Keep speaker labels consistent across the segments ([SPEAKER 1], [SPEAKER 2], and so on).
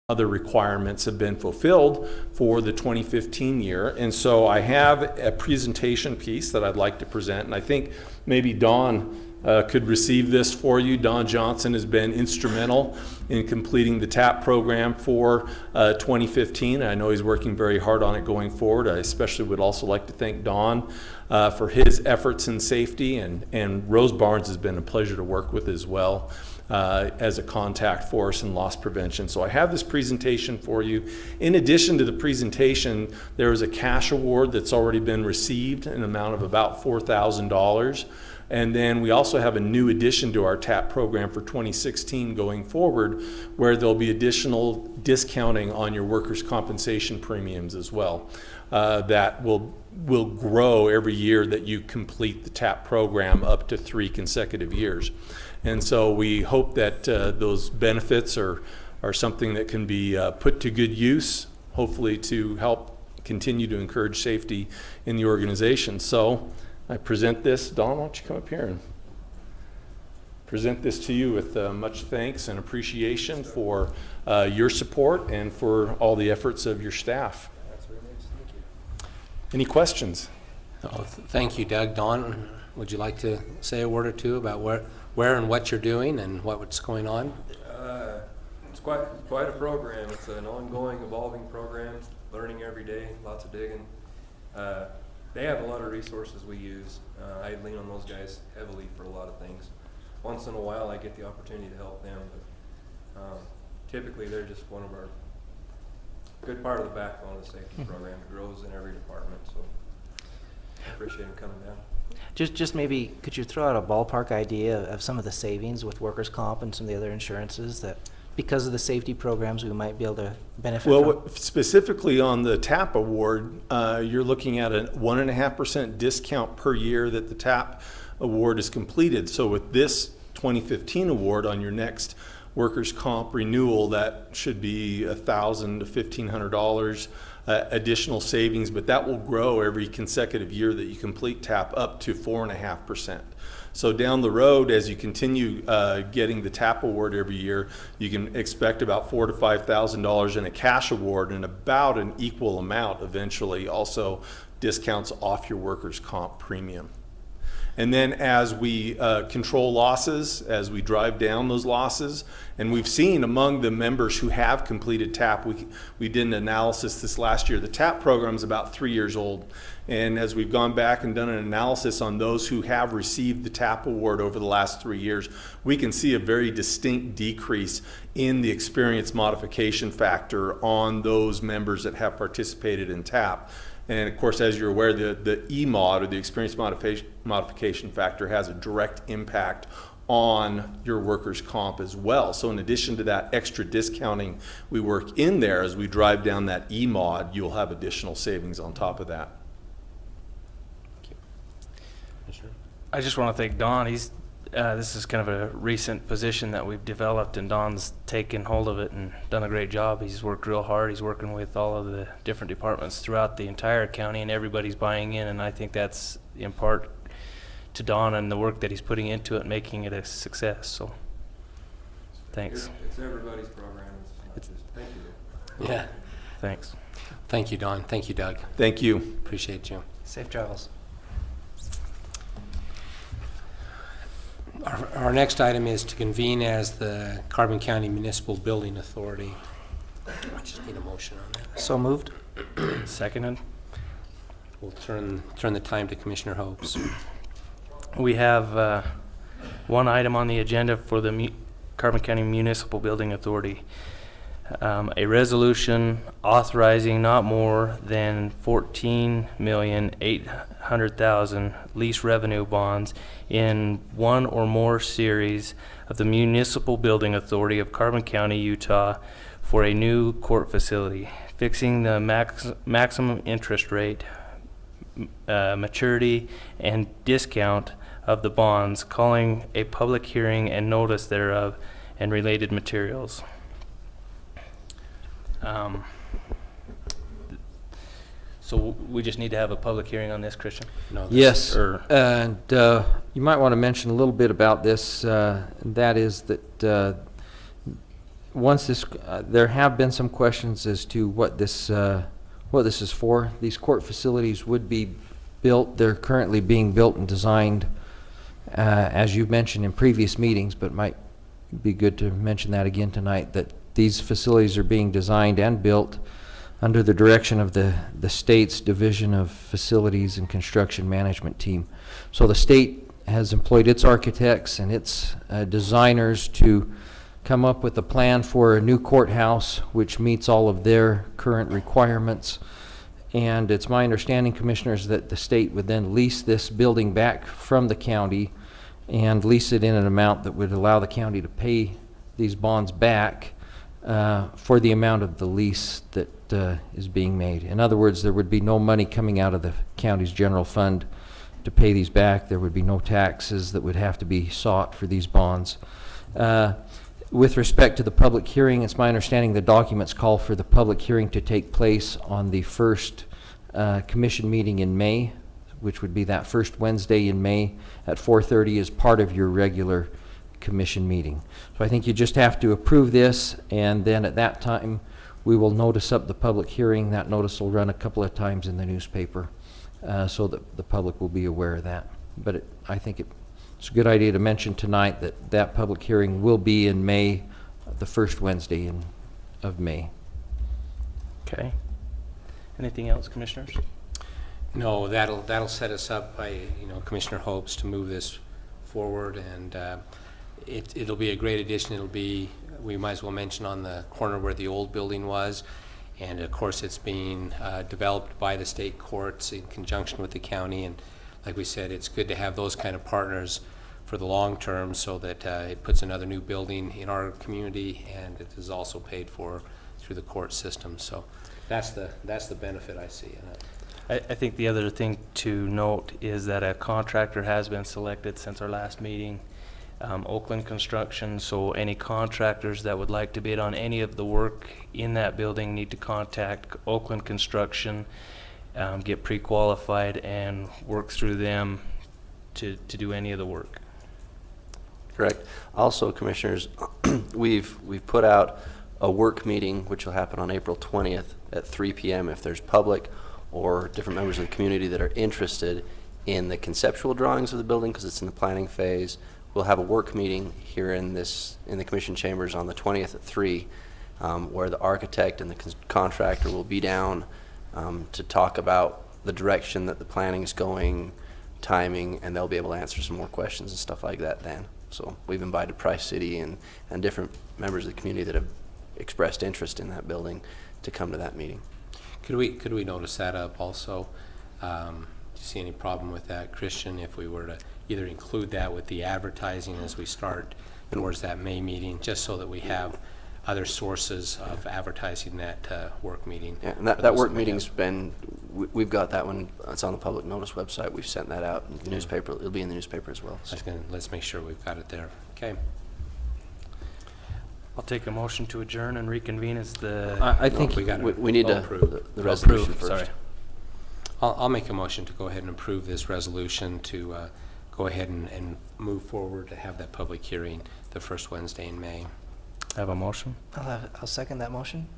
[SPEAKER 1] other requirements have been fulfilled for the 2015 year. And so I have a presentation piece that I'd like to present, and I think maybe Don could receive this for you. Don Johnson has been instrumental in completing the TAP program for 2015. I know he's working very hard on it going forward. I especially would also like to thank Don for his efforts in safety, and Rose Barnes has been a pleasure to work with as well as a contact for us in loss prevention. So I have this presentation for you. In addition to the presentation, there is a cash award that's already been received in an amount of about $4,000. And then we also have a new addition to our TAP program for 2016 going forward, where there'll be additional discounting on your workers' compensation premiums as well. That will grow every year that you complete the TAP program up to 3 consecutive years. And so we hope that those benefits are something that can be put to good use, hopefully to help continue to encourage safety in the organization. So I present this. Don, why don't you come up here and present this to you with much thanks and appreciation for your support and for all the efforts of your staff.
[SPEAKER 2] That's very nice. Thank you.
[SPEAKER 1] Any questions?
[SPEAKER 3] Oh, thank you, Doug. Don, would you like to say a word or two about where and what you're doing and what's going on?
[SPEAKER 2] It's quite a program. It's an ongoing, evolving program, learning every day, lots of digging. They have a lot of resources we use. I lean on those guys heavily for a lot of things. Once in a while I get the opportunity to help them, but typically they're just one of our good part of the backbone of the safety program. It grows in every department, so I appreciate them coming down.
[SPEAKER 4] Just maybe, could you throw out a ballpark idea of some of the savings with workers' comp and some of the other insurances that, because of the safety programs, we might be able to benefit
[SPEAKER 1] Well,
[SPEAKER 4] from?
[SPEAKER 1] specifically on the TAP award, you're looking at a 1.5% discount per year that the TAP award is completed. So with this 2015 award on your next workers' comp renewal, that should be $1,000 to $1,500 additional savings, but that will grow every consecutive year that you complete TAP up to 4.5%. So down the road, as you continue getting the TAP award every year, you can expect about $4,000 to $5,000 in a cash award, and about an equal amount eventually also discounts off your workers' comp premium. And then as we control losses, as we drive down those losses, and we've seen among the members who have completed TAP, we did an analysis this last year. The TAP program is about 3 years old. And as we've gone back and done an analysis on those who have received the TAP award over the last 3 years, we can see a very distinct decrease in the experience modification factor on those members that have participated in TAP. And of course, as you're aware, the EMOD, or the experience modification factor, has a direct impact on your workers' comp as well. So in addition to that extra discounting we work in there, as we drive down that EMOD, you'll have additional savings on top of that.
[SPEAKER 5] I just want to thank Don. This is kind of a recent position that we've developed, and Don's taken hold of it and done a great job. He's worked real hard. He's working with all of the different departments throughout the entire county, and everybody's buying in, and I think that's in part to Don and the work that he's putting into it, making it a success. So thanks.
[SPEAKER 2] It's everybody's program. It's just, thank you.
[SPEAKER 3] Yeah.
[SPEAKER 5] Thanks.
[SPEAKER 3] Thank you, Don. Thank you, Doug.
[SPEAKER 1] Thank you.
[SPEAKER 3] Appreciate you.
[SPEAKER 4] Safe travels.
[SPEAKER 3] Our next item is to convene as the Carbon County Municipal Building Authority. I just need a motion on that.
[SPEAKER 4] So moved.
[SPEAKER 5] Seconded.
[SPEAKER 3] We'll turn the time to Commissioner Hopes.
[SPEAKER 5] We have one item on the agenda for the Carbon County Municipal Building Authority. A resolution authorizing not more than $14,800,000 lease revenue bonds in one or more series of the Municipal Building Authority of Carbon County, Utah, for a new court facility, fixing the maximum interest rate, maturity, and discount of the bonds, calling a public hearing and notice thereof, and related materials. So we just need to have a public hearing on this, Christian?
[SPEAKER 3] No,
[SPEAKER 6] Yes,
[SPEAKER 5] or-
[SPEAKER 6] and you might want to mention a little bit about this, and that is that once this, there have been some questions as to what this is for. These court facilities would be built, they're currently being built and designed, as you've mentioned in previous meetings, but might be good to mention that again tonight, that these facilities are being designed and built under the direction of the state's Division of Facilities and Construction Management team. So the state has employed its architects and its designers to come up with a plan for a new courthouse which meets all of their current requirements. And it's my understanding, Commissioners, that the state would then lease this building back from the county and lease it in an amount that would allow the county to pay these bonds back for the amount of the lease that is being made. In other words, there would be no money coming out of the county's general fund to pay these back. There would be no taxes that would have to be sought for these bonds. With respect to the public hearing, it's my understanding the documents call for the public hearing to take place on the first commission meeting in May, which would be that first Wednesday in May at 4:30 as part of your regular commission meeting. So I think you just have to approve this, and then at that time we will notice up the public hearing. That notice will run a couple of times in the newspaper so that the public will be aware of that. But I think it's a good idea to mention tonight that that public hearing will be in May, the first Wednesday of May.
[SPEAKER 5] Okay. Anything else, Commissioners?
[SPEAKER 3] No, that'll set us up by, Commissioner hopes to move this forward, and it'll be a great addition. It'll be, we might as well mention, on the corner where the old building was, and of course it's being developed by the state courts in conjunction with the county, and like we said, it's good to have those kind of partners for the long term so that it puts another new building in our community, and it is also paid for through the court system. So that's the benefit I see in it.
[SPEAKER 5] I think the other thing to note is that a contractor has been selected since our last meeting, Oakland Construction. So any contractors that would like to bid on any of the work in that building need to contact Oakland Construction, get pre-qualified, and work through them to do any of the work.
[SPEAKER 7] Correct. Also, Commissioners, we've put out a work meeting which will happen on April 20th at 3 p.m. if there's public or different members of the community that are interested in the conceptual drawings of the building, because it's in the planning phase. We'll have a work meeting here in the Commission chambers on the 20th at 3, where the architect and the contractor will be down to talk about the direction that the planning is going, timing, and they'll be able to answer some more questions and stuff like that then. So we've invited Price City and different members of the community that have expressed interest in that building to come to that meeting.
[SPEAKER 3] Could we notice that up also? Do you see any problem with that, Christian, if we were to either include that with the advertising as we start towards that May meeting, just so that we have other sources of advertising that work meeting?
[SPEAKER 7] Yeah, and that work meeting's been, we've got that one, it's on the public notice website. We've sent that out in the newspaper. It'll be in the newspaper as well. So.
[SPEAKER 3] Let's make sure we've got it there. Okay.
[SPEAKER 5] I'll take a motion to adjourn and reconvene as the...
[SPEAKER 6] I think
[SPEAKER 7] we need to
[SPEAKER 3] approve
[SPEAKER 7] the resolution first.
[SPEAKER 5] Sorry.
[SPEAKER 3] I'll make a motion to go ahead and approve this resolution to go ahead and move forward to have that public hearing the first Wednesday in May.
[SPEAKER 5] Have a motion.
[SPEAKER 4] I'll second that motion.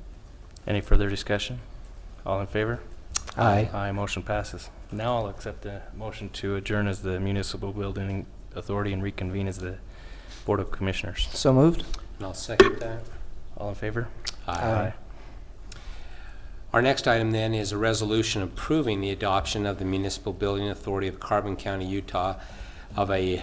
[SPEAKER 5] Any further discussion? All in favor?
[SPEAKER 6] Aye.
[SPEAKER 5] Aye, motion passes. Now I'll accept the motion to adjourn as the Municipal Building Authority and reconvene as the Board of Commissioners.
[SPEAKER 4] So moved.
[SPEAKER 3] And I'll second that.
[SPEAKER 5] All in favor?
[SPEAKER 4] Aye.
[SPEAKER 3] Our next item then is a resolution approving the adoption of the Municipal Building Authority of Carbon County, Utah, of a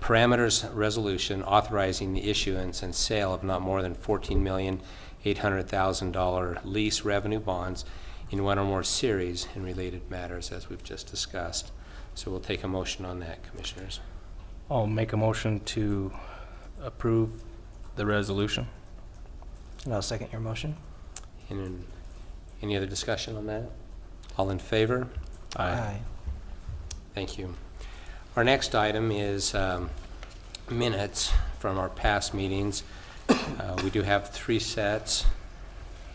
[SPEAKER 3] parameters resolution authorizing the issuance and sale of not more than $14,800,000 lease revenue bonds in one or more series in related matters, as we've just discussed. So we'll take a motion on that, Commissioners.
[SPEAKER 5] I'll make a motion to approve the resolution.
[SPEAKER 4] And I'll second your motion.
[SPEAKER 3] And any other discussion on that? All in favor? Thank you. Our next item is minutes from our past meetings. We do have 3 sets,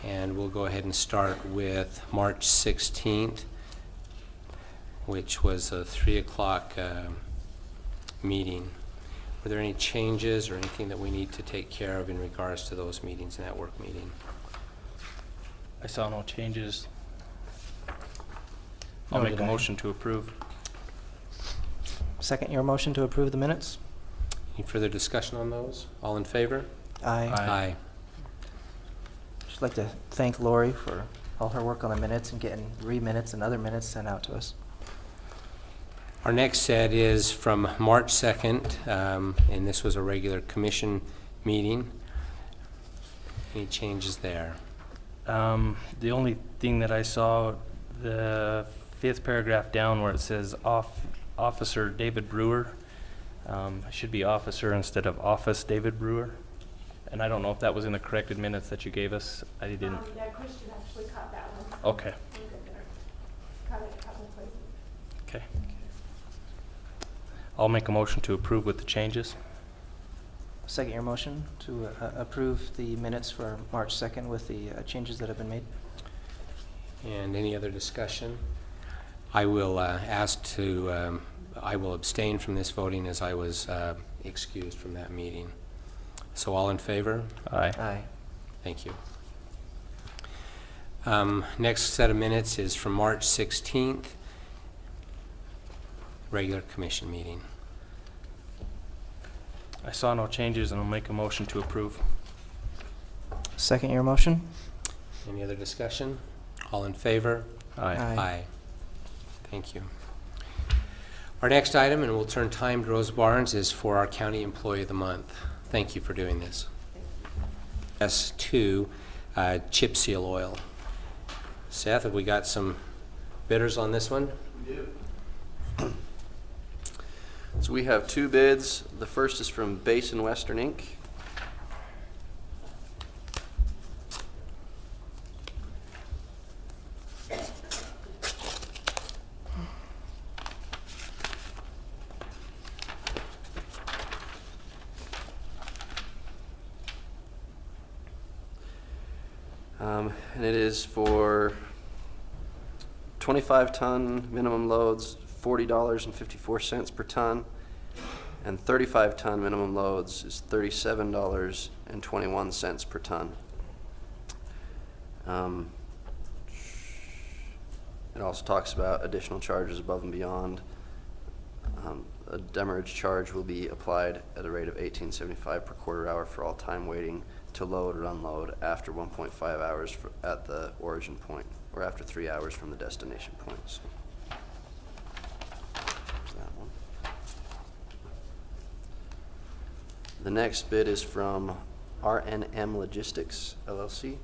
[SPEAKER 3] and we'll go ahead and start with March 16th, which was a 3 o'clock meeting. Were there any changes or anything that we need to take care of in regards to those meetings, in that work meeting?
[SPEAKER 5] I saw no changes. I'll
[SPEAKER 4] Nor
[SPEAKER 5] make
[SPEAKER 4] did
[SPEAKER 5] a
[SPEAKER 4] I.
[SPEAKER 5] motion to approve.
[SPEAKER 4] Second your motion to approve the minutes?
[SPEAKER 3] Any further discussion on those? All in favor?
[SPEAKER 4] Aye.
[SPEAKER 5] Aye.
[SPEAKER 4] Just like to thank Lori for all her work on the minutes and getting re-minutes and other minutes sent out to us.
[SPEAKER 3] Our next set is from March 2nd, and this was a regular commission meeting. Any changes there?
[SPEAKER 5] The only thing that I saw, the 5th paragraph down where it says Officer David Brewer, it should be Officer instead of Office David Brewer. And I don't know if that was in the corrected minutes that you gave us. I didn't.
[SPEAKER 8] Yeah, Christian actually caught that one.
[SPEAKER 5] Okay.
[SPEAKER 8] We're good there. Caught it a couple places.
[SPEAKER 5] Okay. I'll make a motion to approve with the changes.
[SPEAKER 4] Second your motion to approve the minutes for March 2nd with the changes that have been made.
[SPEAKER 3] And any other discussion? I will I will abstain from this voting as I was excused from that meeting. So all in favor?
[SPEAKER 5] Aye.
[SPEAKER 4] Aye.
[SPEAKER 3] Thank you. Next set of minutes is from March 16th, regular commission meeting.
[SPEAKER 5] I saw no changes and I'll make a motion to approve.
[SPEAKER 4] Second your motion?
[SPEAKER 3] Any other discussion? All in favor?
[SPEAKER 5] Aye.
[SPEAKER 4] Aye.
[SPEAKER 3] Thank you. Our next item, and we'll turn time to Rose Barnes, is for our County Employee of the Month. Thank you for doing this. S2, chip seal oil. Seth, have we got some bidders on this one?
[SPEAKER 7] We do. So we have 2 bids. The first is from Basin Western Inc. And it is for 25-ton minimum loads, $40.54 per ton, and 35-ton minimum loads is $37.21 per ton. It also talks about additional charges above and beyond. A demurrage charge will be applied at a rate of $18.75 per quarter hour for all time waiting to load or unload after 1.5 hours at the origin point, or after 3 hours from the destination point. So, there's that one. The next bid is from RNM Logistics, LLC.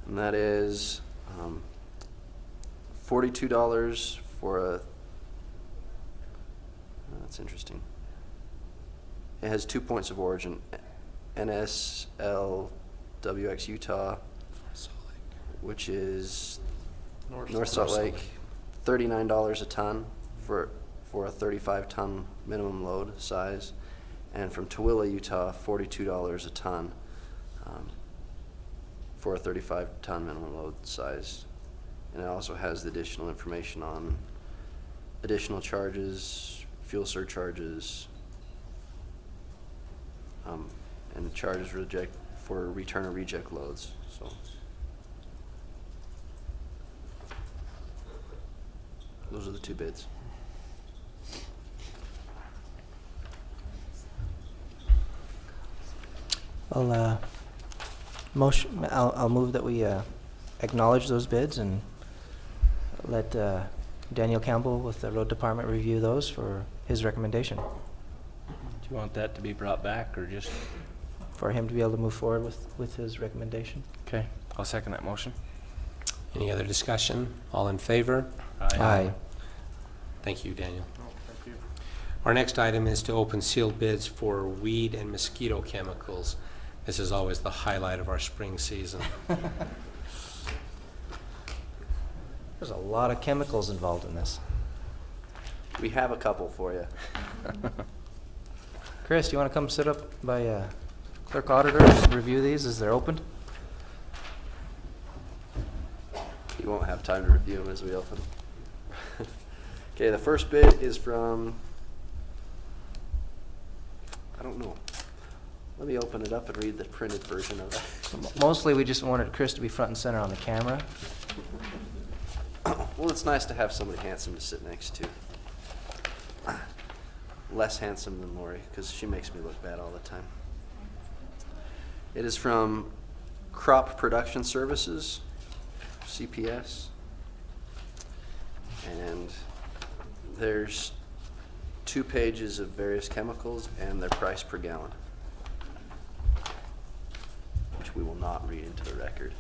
[SPEAKER 7] And that is $42 for a, that's interesting. It has 2 points of origin, NSLWX Utah, which is North Salt Lake, $39 a ton for a 35-ton minimum load size, and from Tooele, Utah, $42 a ton for a 35-ton minimum load size. And it also has the additional information on additional charges, fuel surcharges, and charges for return or reject loads. So those are the 2 bids.
[SPEAKER 4] I'll move that we acknowledge those bids and let Daniel Campbell with the road department review those for his recommendation,
[SPEAKER 5] Do you want that to be brought back or just?
[SPEAKER 4] for him to be able to move forward with his recommendation.
[SPEAKER 5] Okay, I'll second that motion.
[SPEAKER 3] Any other discussion? All in favor?
[SPEAKER 4] Aye.
[SPEAKER 3] Thank you, Daniel. Our next item is to open sealed bids for weed and mosquito chemicals. This is always the highlight of our spring season.
[SPEAKER 4] There's a lot of chemicals involved in this.
[SPEAKER 7] We have a couple for you.
[SPEAKER 4] Chris, do you want to come sit up by Clerk Auditor, review these as they're opened.
[SPEAKER 7] You won't have time to review them as we open them. Okay, the first bid is from, I don't know. Let me open it up and read the printed version of it.
[SPEAKER 4] Mostly, we just wanted Chris to be front and center on the camera.
[SPEAKER 7] Well, it's nice to have somebody handsome to sit next to. Less handsome than Lori, because she makes me look bad all the time. It is from Crop Production Services, CPS. And there's 2 pages of various chemicals and their price per gallon, which we will not read into the record.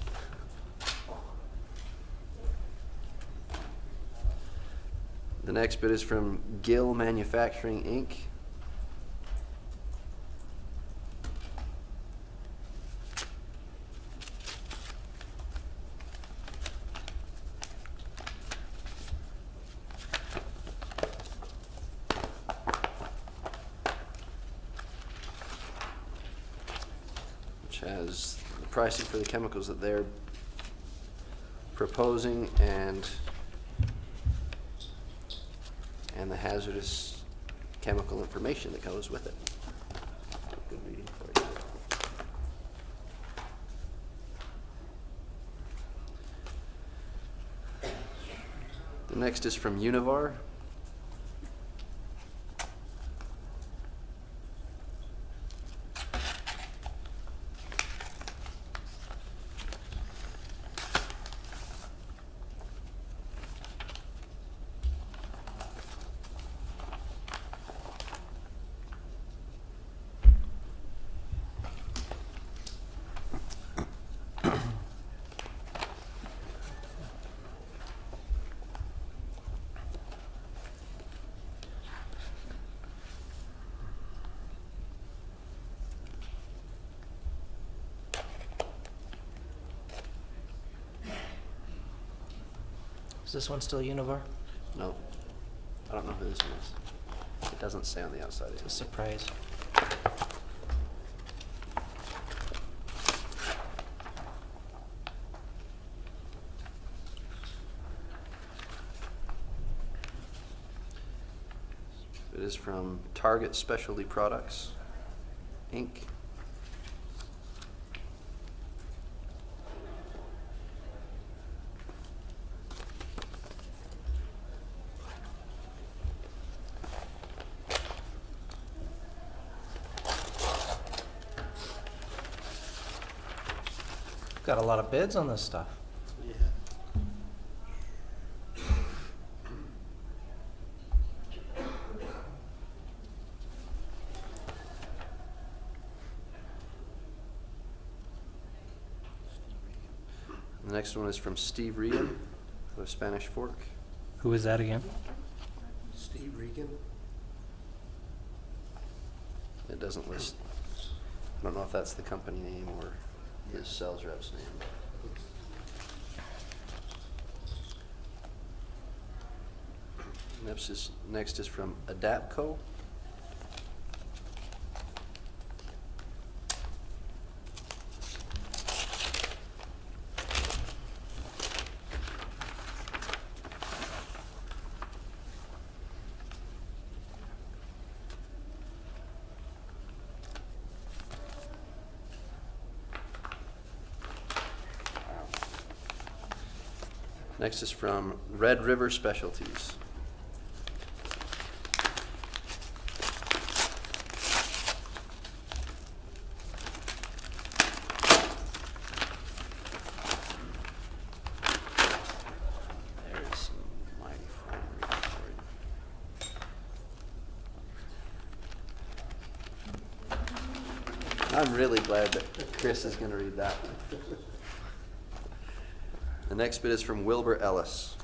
[SPEAKER 7] The next bid is from Gill Manufacturing, Inc. Which has the pricing for the chemicals that they're proposing and the hazardous chemical information that goes with it. Good reading for you. The next is from Univar.
[SPEAKER 4] Is this one still Univar?
[SPEAKER 7] No, I don't know who this one is. It doesn't say on the outside.
[SPEAKER 4] It's a surprise.
[SPEAKER 7] It is from Target Specialty Products, Inc.
[SPEAKER 4] Got a lot of bids on this stuff.
[SPEAKER 7] The next one is from Steve Regan of Spanish Fork.
[SPEAKER 5] Who is that again?
[SPEAKER 7] Steve Regan? It doesn't list. I don't know if that's the company name or his sales rep's name. Next is from Adapco. Next is from Red River Specialties. There's some mighty fine reading for you. I'm really glad that Chris is going to read that one. The next bid is from Wilbur Ellis.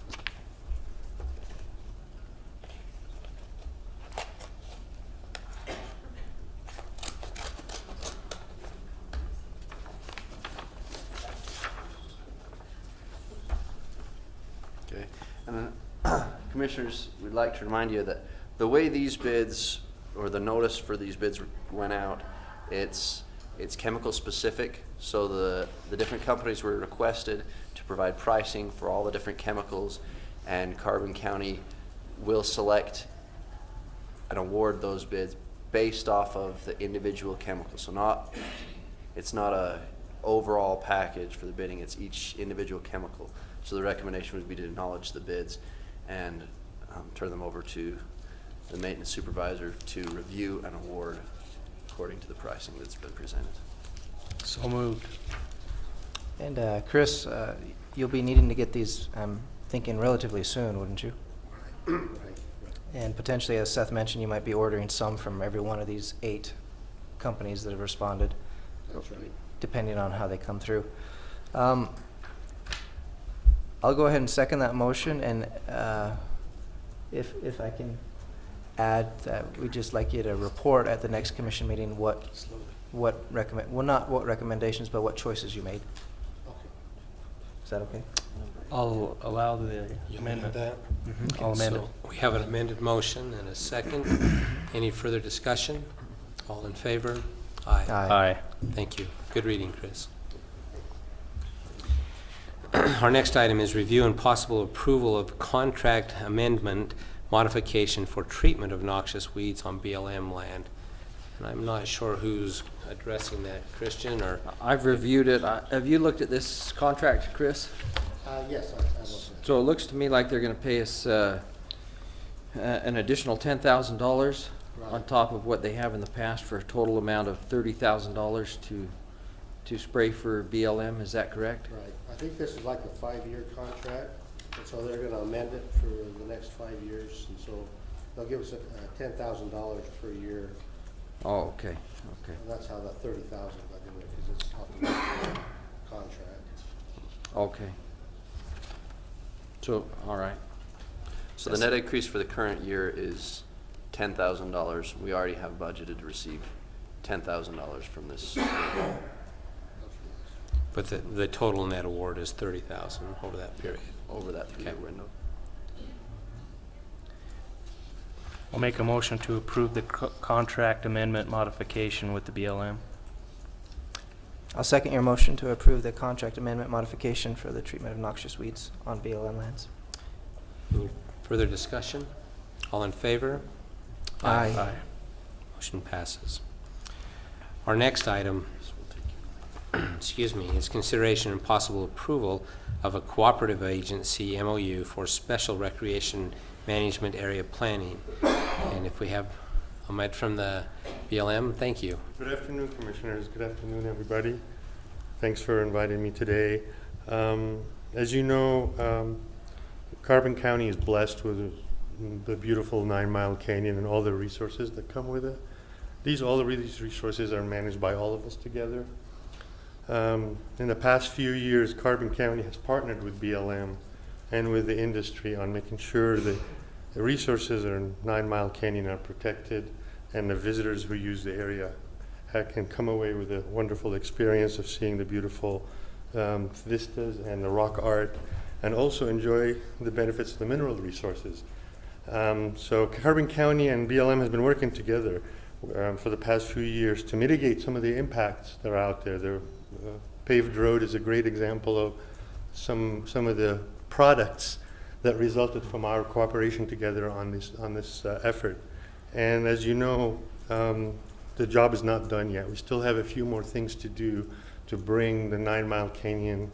[SPEAKER 7] Okay, and Commissioners, we'd like to remind you that the way these bids, or the notice for these bids went out, it's It's chemical specific, so the different companies were requested to provide pricing for all the different chemicals, and Carbon County will select and award those bids based off of the individual chemicals. So it's not a overall package for the bidding, it's each individual chemical. So the recommendation would be to acknowledge the bids and turn them over to the maintenance supervisor to review and award according to the pricing that's been presented.
[SPEAKER 5] So moved.
[SPEAKER 4] And Chris, you'll be needing to get these, I'm thinking relatively soon, wouldn't you? And potentially, as Seth mentioned, you might be ordering some from every one of these 8 companies that have responded.
[SPEAKER 9] That's right.
[SPEAKER 4] Depending on how they come through. I'll go ahead and second that motion, and if I can add that we'd just like you to report at the next commission meeting what not what recommendations, but what choices you made.
[SPEAKER 9] Okay.
[SPEAKER 4] Is that okay?
[SPEAKER 5] I'll allow the amendment.
[SPEAKER 3] Okay,
[SPEAKER 5] I'll amend it.
[SPEAKER 3] so we have an amended motion and a second. Any further discussion? All in favor? Aye.
[SPEAKER 5] Aye.
[SPEAKER 3] Thank you. Good reading, Chris. Our next item is review and possible approval of contract amendment modification for treatment of noxious weeds on BLM land. And I'm not sure who's addressing that, Christian, or?
[SPEAKER 6] I've reviewed it. Have you looked at this contract, Chris?
[SPEAKER 9] Yes, I looked at it.
[SPEAKER 6] So it looks to me like they're gonna pay us an additional $10,000 on
[SPEAKER 9] Right.
[SPEAKER 6] top of what they have in the past, for a total amount of $30,000 to spray for BLM. Is that correct?
[SPEAKER 9] Right. I think this is like a 5-year contract, and so they're gonna amend it for the next 5 years, and so they'll give us $10,000 per year.
[SPEAKER 6] Oh, okay, okay.
[SPEAKER 9] And that's how the 30,000 got in there, because it's off the one-year contract.
[SPEAKER 6] Okay. So, all right.
[SPEAKER 7] So the net increase for the current year is $10,000. We already have budgeted to receive $10,000 from this.
[SPEAKER 3] But the total net award is 30,000 over that period.
[SPEAKER 7] Over that 3-year
[SPEAKER 3] Okay.
[SPEAKER 7] window.
[SPEAKER 5] I'll make a motion to approve the contract amendment modification with the BLM.
[SPEAKER 4] I'll second your motion to approve the contract amendment modification for the treatment of noxious weeds on BLM lands.
[SPEAKER 3] Any further discussion? All in favor?
[SPEAKER 4] Aye.
[SPEAKER 3] Motion passes. Our next item, excuse me, is consideration and possible approval of a cooperative agency MOU for special recreation management area planning. And if we have Ahmed from the BLM, thank you.
[SPEAKER 10] Good afternoon, Commissioners. Good afternoon, everybody. Thanks for inviting me today. As you know, Carbon County is blessed with the beautiful 9 Mile Canyon and all the resources that come with it. All of these resources are managed by all of us together. In the past few years, Carbon County has partnered with BLM and with the industry on making sure that the resources in 9 Mile Canyon are protected, and the visitors who use the area can come away with a wonderful experience of seeing the beautiful vistas and the rock art, and also enjoy the benefits of the mineral resources. So Carbon County and BLM has been working together for the past few years to mitigate some of the impacts that are out there. The paved road is a great example of some of the products that resulted from our cooperation together on this effort. And as you know, the job is not done yet. We still have a few more things to do to bring the 9 Mile Canyon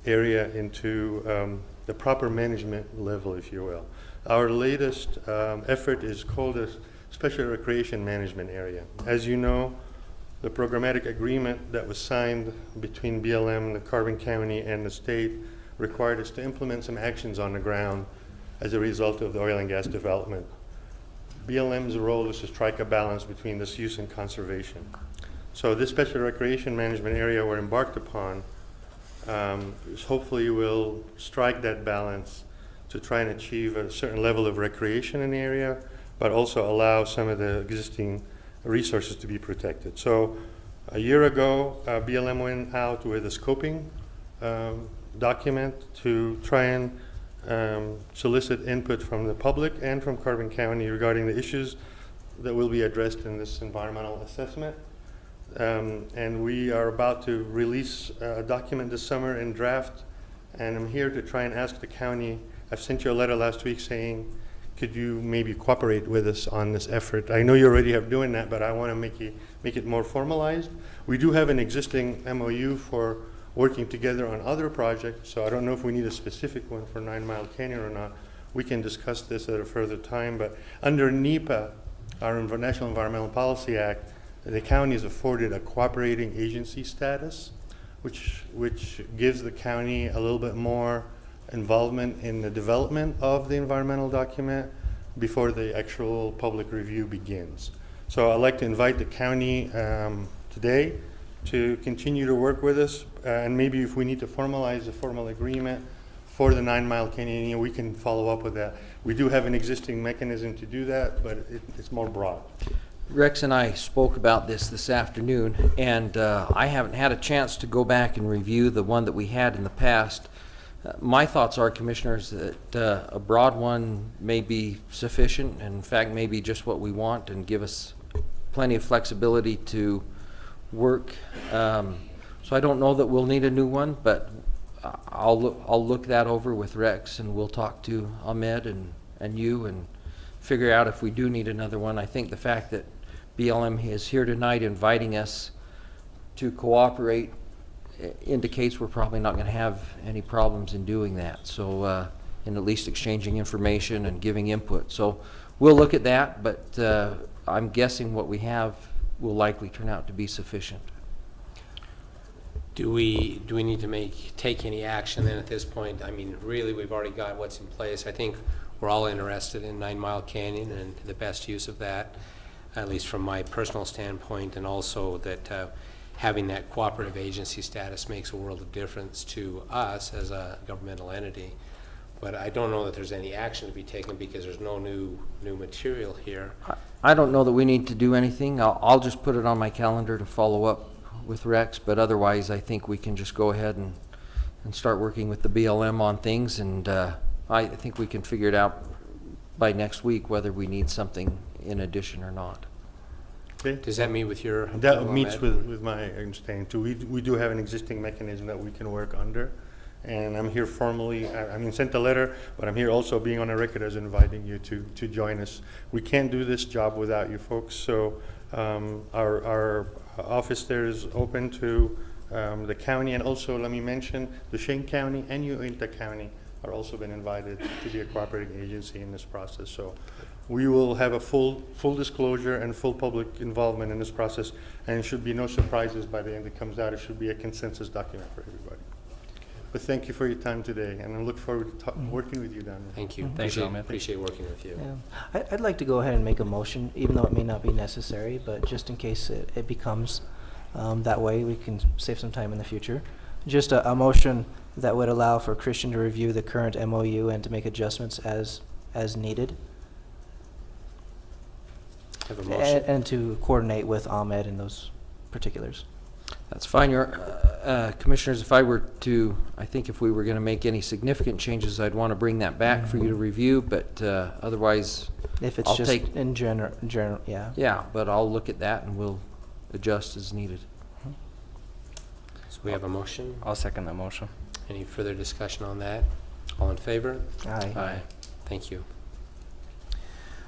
[SPEAKER 10] area into the proper management level, if you will. Our latest effort is called a Special Recreation Management Area. As you know, the programmatic agreement that was signed between BLM, the Carbon County, and the state required us to implement some actions on the ground as a result of the oil and gas development. BLM's role is to strike a balance between this use and conservation. So this Special Recreation Management Area we're embarked upon hopefully will strike that balance to try and achieve a certain level of recreation in the area, but also allow some of the existing resources to be protected. So a year ago, BLM went out with a scoping document to try and solicit input from the public and from Carbon County regarding the issues that will be addressed in this environmental assessment. and we are about to release a document this summer in draft, and I'm here to try and ask the county. I've sent you a letter last week saying, could you maybe cooperate with us on this effort? I know you already have doing that, but I want to make it more formalized. We do have an existing MOU for working together on other projects, so I don't know if we need a specific one for 9 Mile Canyon or not. We can discuss this at a further time, but under NEPA, our National Environmental Policy Act, the county is afforded a cooperating agency status, which gives the county a little bit more involvement in the development of the environmental document before the actual public review begins. So I'd like to invite the county today to continue to work with us, and maybe if we need to formalize a formal agreement for the 9 Mile Canyon, we can follow up with that. We do have an existing mechanism to do that, but it's more broad.
[SPEAKER 6] Rex and I spoke about this afternoon, and I haven't had a chance to go back and review the one that we had in the past. My thoughts are, Commissioners, that a broad one may be sufficient, and in fact may be just what we want and give us plenty of flexibility to work. So I don't know that we'll need a new one, but I'll look that over with Rex, and we'll talk to Ahmed and you and figure out if we do need another one. I think the fact that BLM is here tonight inviting us to cooperate indicates we're probably not going to have any problems in doing that. So in at least exchanging information and giving input. So we'll look at that, but I'm guessing what we have will likely turn out to be sufficient.
[SPEAKER 3] Do we need to take any action then at this point? I mean, really, we've already got what's in place. I think we're all interested in 9 Mile Canyon and the best use of that, at least from my personal standpoint, and also that having that cooperative agency status makes a world of difference to us as a governmental entity. But I don't know that there's any action to be taken because there's no new material here.
[SPEAKER 6] I don't know that we need to do anything. I'll just put it on my calendar to follow up with Rex, but otherwise I think we can just go ahead and start working with the BLM on things, and I think we can figure it out by next week whether we need something in addition or not.
[SPEAKER 10] Okay.
[SPEAKER 3] Does that meet with your?
[SPEAKER 10] That meets with my understanding too. We do have an existing mechanism that we can work under, and I'm here formally. I mean, sent a letter, but I'm here also being on a record as inviting you to join us. We can't do this job without you folks. So our office there is open to the county, and also let me mention Duchesne County and Uinta County are also been invited to be a cooperating agency in this process. So we will have a full disclosure and full public involvement in this process, and it should be no surprises by the end it comes out. It should be a consensus document for everybody. But thank you for your time today, and I look forward to working with you down there.
[SPEAKER 3] Thank you.
[SPEAKER 5] Thanks, Ahmed.
[SPEAKER 3] Appreciate working with you.
[SPEAKER 4] Yeah. I'd like to go ahead and make a motion, even though it may not be necessary, but just in case it becomes that way, we can save some time in the future. Just a motion that would allow for Christian to review the current MOU and to make adjustments as needed.
[SPEAKER 3] Have a motion.
[SPEAKER 4] And to coordinate with Ahmed in those particulars.
[SPEAKER 6] That's fine. Commissioners, if I think if we were going to make any significant changes, I'd want to bring that back for you to review, but otherwise,
[SPEAKER 4] If it's
[SPEAKER 6] I'll
[SPEAKER 4] just
[SPEAKER 6] take-
[SPEAKER 4] in general, yeah.
[SPEAKER 6] yeah, but I'll look at that and we'll adjust as needed.
[SPEAKER 3] So we have a motion.
[SPEAKER 5] I'll second that motion.
[SPEAKER 3] Any further discussion on that? All in favor?
[SPEAKER 4] Aye.
[SPEAKER 3] Thank you.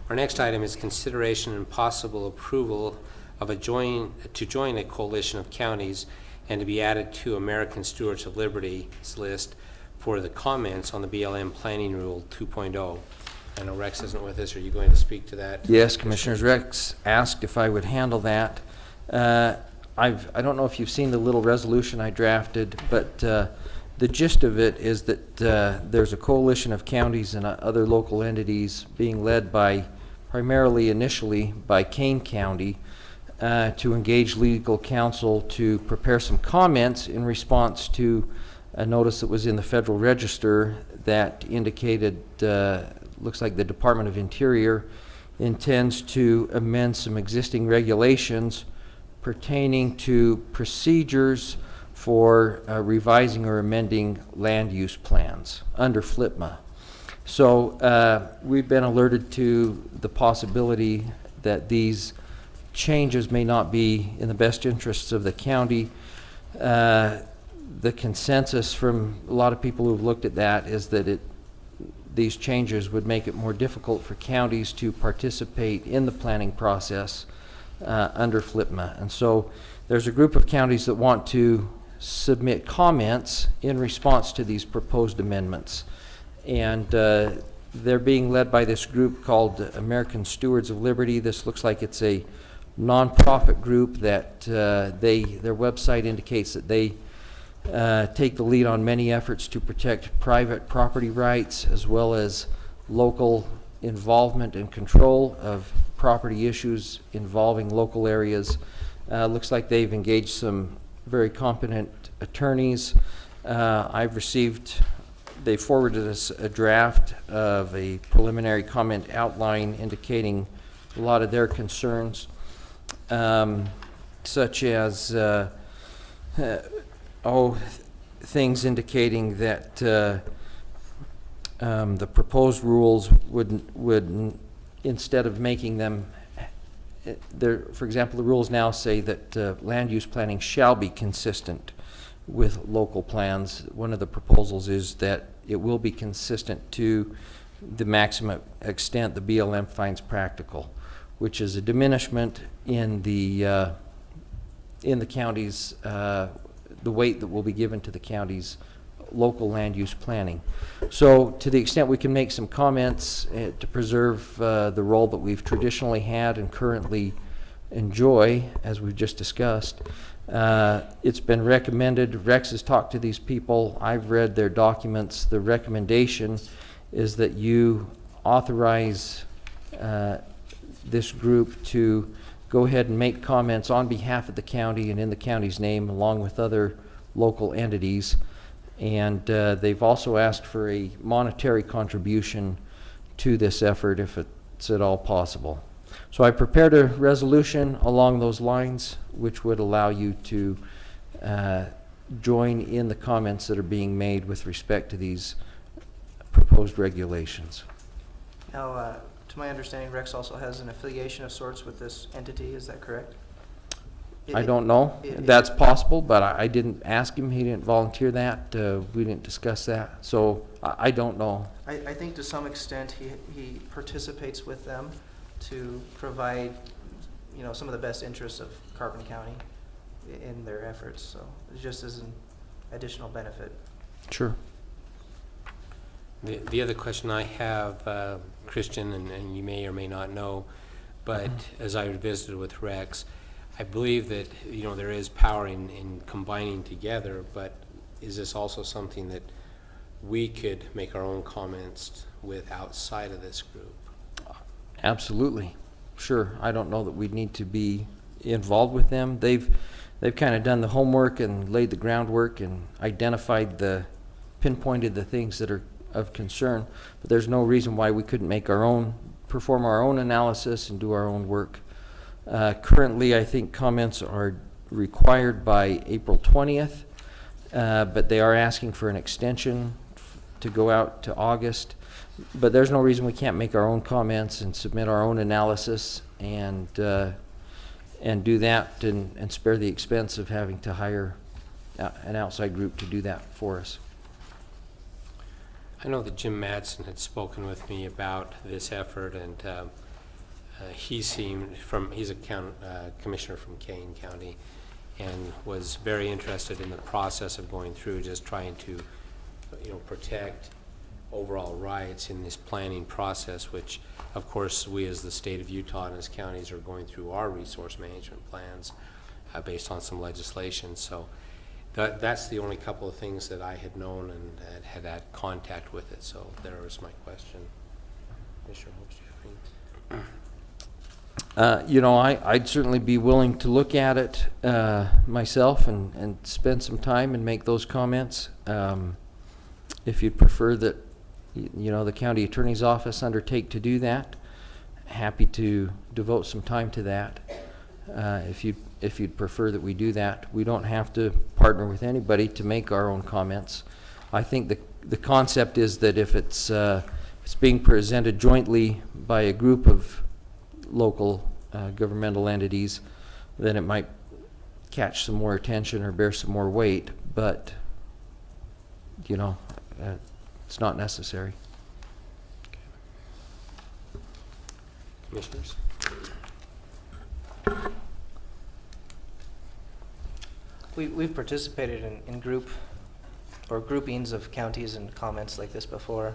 [SPEAKER 3] Our next item is consideration and possible approval of to join a coalition of counties and to be added to American Stewards of Liberty's list for the comments on the BLM Planning Rule 2.0. I know Rex isn't with us. Are you going to speak to that?
[SPEAKER 6] Yes, Commissioners. Rex asked if I would handle that. I don't know if you've seen the little resolution I drafted, but the gist of it is that there's a coalition of counties and other local entities being led by, primarily initially by Kane County, to engage legal counsel to prepare some comments in response to a notice that was in the Federal Register that indicated, looks like the Department of Interior intends to amend some existing regulations pertaining to procedures for revising or amending land use plans under FLIPMA. So we've been alerted to the possibility that these changes may not be in the best interests of the county. The consensus from a lot of people who've looked at that is that these changes would make it more difficult for counties to participate in the planning process under FLIPMA. And so there's a group of counties that want to submit comments in response to these proposed amendments. And they're being led by this group called American Stewards of Liberty. This looks like it's a nonprofit group that their website indicates that they take the lead on many efforts to protect private property rights as well as local involvement and control of property issues involving local areas. Looks like they've engaged some very competent attorneys. They forwarded us a draft of a preliminary comment outline indicating a lot of their concerns, such as things indicating that the proposed rules would instead of making them for example, the rules now say that land use planning shall be consistent with local plans. One of the proposals is that it will be consistent to the maximum extent the BLM finds practical, which is a diminishment in the county's the weight that will be given to the county's local land use planning. So to the extent we can make some comments to preserve the role that we've traditionally had and currently enjoy, as we've just discussed, it's been recommended. Rex has talked to these people. I've read their documents. The recommendation is that you authorize this group to go ahead and make comments on behalf of the county and in the county's name, along with other local entities. And they've also asked for a monetary contribution to this effort if it's at all possible. So I prepared a resolution along those lines, which would allow you to join in the comments that are being made with respect to these proposed regulations.
[SPEAKER 4] Now, to my understanding, Rex also has an affiliation of sorts with this entity, is that correct?
[SPEAKER 6] I don't know. That's possible, but I didn't ask him. He didn't volunteer that. We didn't discuss that. So I don't know.
[SPEAKER 4] I think to some extent he participates with them to provide, some of the best interests of Carbon County in their efforts. So it's just as an additional benefit.
[SPEAKER 6] Sure.
[SPEAKER 3] The other question I have, Christian, and you may or may not know, but as I visited with Rex, I believe that there is power in combining together, but is this also something that we could make our own comments with outside of this group?
[SPEAKER 6] Absolutely. Sure. I don't know that we'd need to be involved with them. They've kind of done the homework and laid the groundwork and pinpointed the things that are of concern, but there's no reason why we couldn't perform our own analysis and do our own work. Currently, I think comments are required by April 20th, but they are asking for an extension to go out to August. But there's no reason we can't make our own comments and submit our own analysis and do that and spare the expense of having to hire an outside group to do that for us.
[SPEAKER 3] I know that Jim Madsen had spoken with me about this effort, and he's a commissioner from Kane County, and was very interested in the process of going through just trying to protect overall rights in this planning process, which of course we as the state of Utah and as counties are going through our resource management plans based on some legislation. So that's the only couple of things that I had known and had contact with it. So there was my question. Commissioner Holmes, do you have any?
[SPEAKER 6] I'd certainly be willing to look at it myself and spend some time and make those comments. If you'd prefer that, the county attorney's office undertake to do that, happy to devote some time to that. If you'd prefer that we do that, we don't have to partner with anybody to make our own comments. I think the concept is that if it's being presented jointly by a group of local governmental entities, then it might catch some more attention or bear some more weight, but, you know, it's not necessary.
[SPEAKER 3] Commissioners?
[SPEAKER 4] We've participated in group or groupings of counties and comments like this before.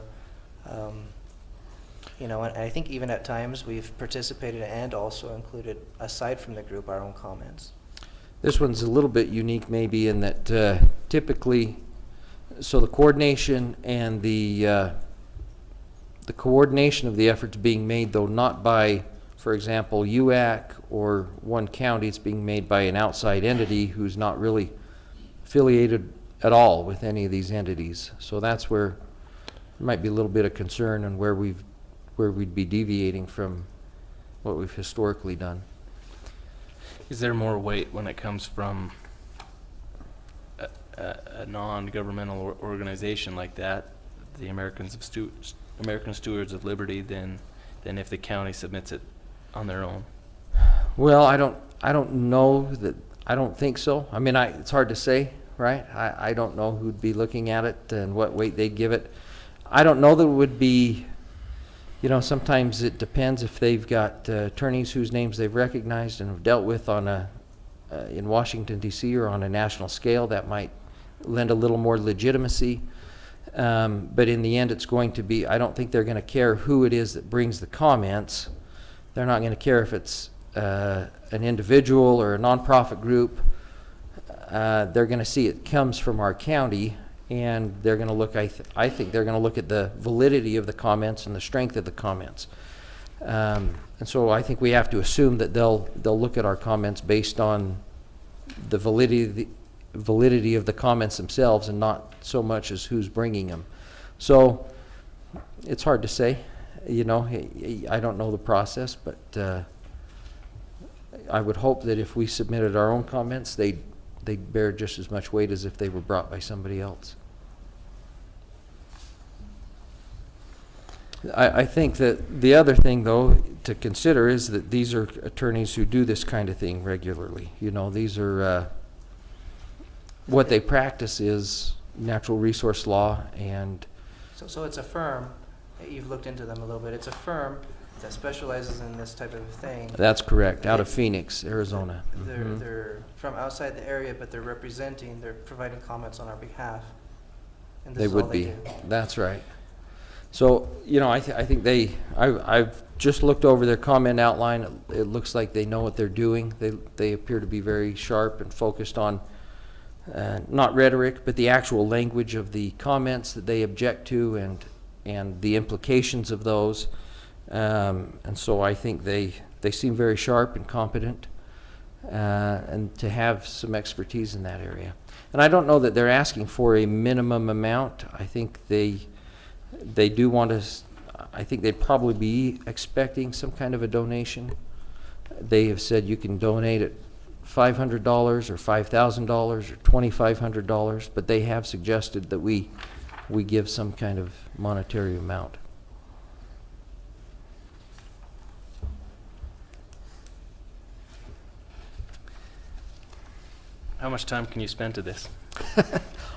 [SPEAKER 4] You know, and I think even at times we've participated and also included, aside from the group, our own comments.
[SPEAKER 6] This one's a little bit unique maybe in that typically, so the coordination and the coordination of the efforts being made, though not by, for example, UAC or one county, it's being made by an outside entity who's not really affiliated at all with any of these entities. So that's where there might be a little bit of concern and where we'd be deviating from what we've historically done.
[SPEAKER 5] Is there more weight when it comes from a non-governmental organization like that, the American Stewards of Liberty, than if the county submits it on their own?
[SPEAKER 6] Well, I don't know that. I don't think so. I mean, it's hard to say, right? I don't know who'd be looking at it and what weight they'd give it. I don't know that it would be. You know, sometimes it depends if they've got attorneys whose names they've recognized and have dealt with on in Washington, D.C. or on a national scale. That might lend a little more legitimacy. But in the end, it's going to be, I don't think they're going to care who it is that brings the comments. They're not going to care if it's an individual or a nonprofit group. They're going to see it comes from our county, and they're going to look, I think they're going to look at the validity of the comments and the strength of the comments. And so I think we have to assume that they'll look at our comments based on the validity of the comments themselves and not so much as who's bringing them. So it's hard to say. You know, I don't know the process, but I would hope that if we submitted our own comments, they'd bear just as much weight as if they were brought by somebody else. I think that the other thing, though, to consider is that these are attorneys who do this kind of thing regularly. You know, these are what they practice is natural resource law, and
[SPEAKER 4] So it's a firm, you've looked into them a little bit, it's a firm that specializes in this type of thing.
[SPEAKER 6] that's correct, out of Phoenix, Arizona.
[SPEAKER 4] They're from outside the area, but they're providing comments on our behalf. And this
[SPEAKER 6] They
[SPEAKER 4] is all
[SPEAKER 6] would
[SPEAKER 4] they
[SPEAKER 6] be.
[SPEAKER 4] do.
[SPEAKER 6] That's right. So, you know, I think I've just looked over their comment outline. It looks like they know what they're doing. They appear to be very sharp and focused on not rhetoric, but the actual language of the comments that they object to and the implications of those. And so I think they seem very sharp and competent, and to have some expertise in that area. And I don't know that they're asking for a minimum amount. I think they do want to, I think they'd probably be expecting some kind of a donation. They have said you can donate at $500 or $5,000 or $2,500, but they have suggested that we give some kind of monetary amount.
[SPEAKER 5] How much time can you spend to this?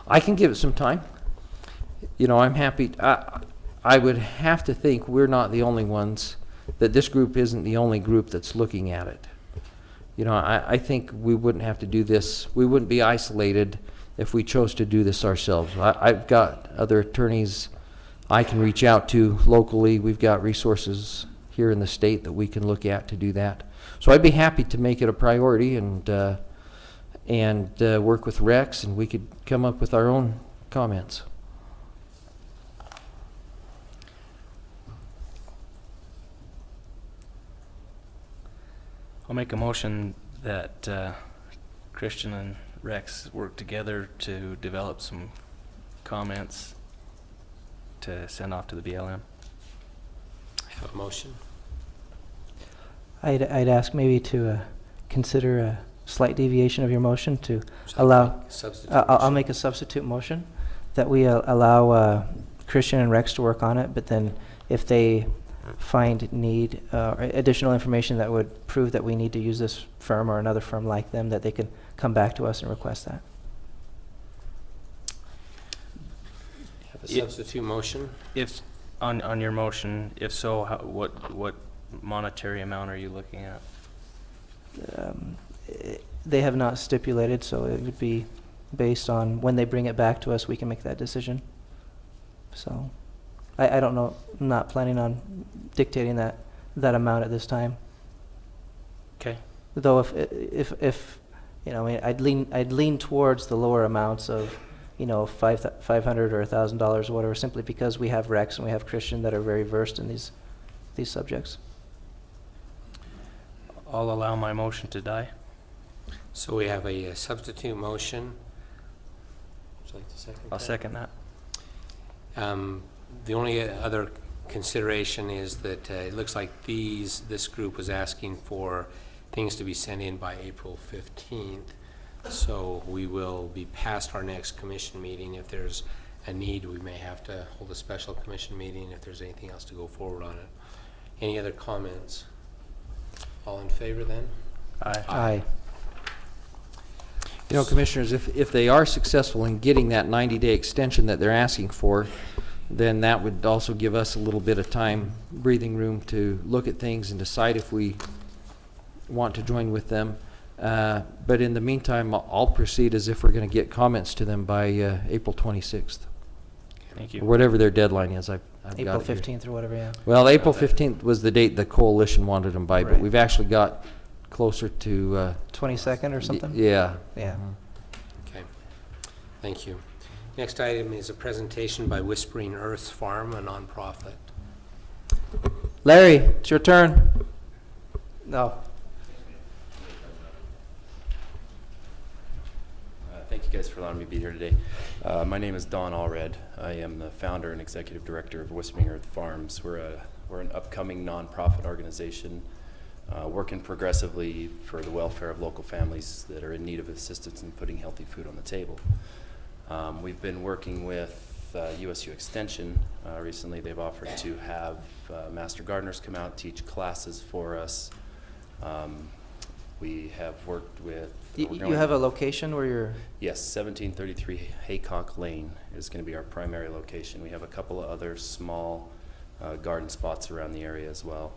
[SPEAKER 6] I can give it some time. You know, I'm happy. I would have to think we're not the only ones, that this group isn't the only group that's looking at it. You know, I think we wouldn't have to do this. We wouldn't be isolated if we chose to do this ourselves. I've got other attorneys I can reach out to locally. We've got resources here in the state that we can look at to do that. So I'd be happy to make it a priority and work with Rex, and we could come up with our own comments.
[SPEAKER 5] I'll make a motion that Christian and Rex work together to develop some comments to send off to the BLM.
[SPEAKER 3] I have a motion.
[SPEAKER 4] I'd ask maybe to consider a slight deviation of your motion to allow,
[SPEAKER 3] Substitute
[SPEAKER 4] I'll
[SPEAKER 3] motion.
[SPEAKER 4] make a substitute motion that we allow Christian and Rex to work on it, but then if they find need, or additional information that would prove that we need to use this firm or another firm like them, that they can come back to us and request that.
[SPEAKER 3] Have a
[SPEAKER 5] Yeah.
[SPEAKER 3] substitute motion?
[SPEAKER 5] If, on your motion, if so, what monetary amount are you looking at?
[SPEAKER 4] They have not stipulated, so it would be based on when they bring it back to us, we can make that decision. So, I don't know, I'm not planning on dictating that amount at this time.
[SPEAKER 5] Okay.
[SPEAKER 4] Though if you know, I mean, I'd lean towards the lower amounts of, you know, $500 or $1,000 or whatever, simply because we have Rex and we have Christian that are very versed in these subjects.
[SPEAKER 5] I'll allow my motion to die.
[SPEAKER 3] So we have a substitute motion. Would you like to second
[SPEAKER 5] I'll
[SPEAKER 3] that?
[SPEAKER 5] second that.
[SPEAKER 3] The only other consideration is that it looks like this group was asking for things to be sent in by April 15th. So we will be past our next commission meeting. If there's a need, we may have to hold a special commission meeting if there's anything else to go forward on it. Any other comments? All in favor then?
[SPEAKER 5] Aye.
[SPEAKER 4] Aye.
[SPEAKER 6] You know, Commissioners, if they are successful in getting that 90-day extension that they're asking for, then that would also give us a little bit of time, breathing room to look at things and decide if we want to join with them. But in the meantime, I'll proceed as if we're going to get comments to them by April 26th,
[SPEAKER 5] Thank
[SPEAKER 6] or
[SPEAKER 5] you.
[SPEAKER 6] whatever their deadline is. I've got
[SPEAKER 4] April
[SPEAKER 6] it here.
[SPEAKER 4] 15th or whatever, yeah.
[SPEAKER 6] Well, April 15th was the date the coalition wanted them by, but
[SPEAKER 4] Right.
[SPEAKER 6] we've actually got closer to
[SPEAKER 4] 22nd or something?
[SPEAKER 6] Yeah.
[SPEAKER 4] Yeah.
[SPEAKER 3] Okay, thank you. Next item is a presentation by Whispering Earth Farm, a nonprofit.
[SPEAKER 4] Larry, it's your turn. No.
[SPEAKER 11] Thank you guys for allowing me to be here today. My name is Don Allred. I am the founder and executive director of Whispering Earth Farms. We're an upcoming nonprofit organization working progressively for the welfare of local families that are in need of assistance in putting healthy food on the table. We've been working with USU Extension. Recently they've offered to have master gardeners come out, teach classes for us. We have worked with...
[SPEAKER 4] You have a location where you're...
[SPEAKER 11] Yes, 1733 Haycock Lane is going to be our primary location. We have a couple of other small garden spots around the area as well.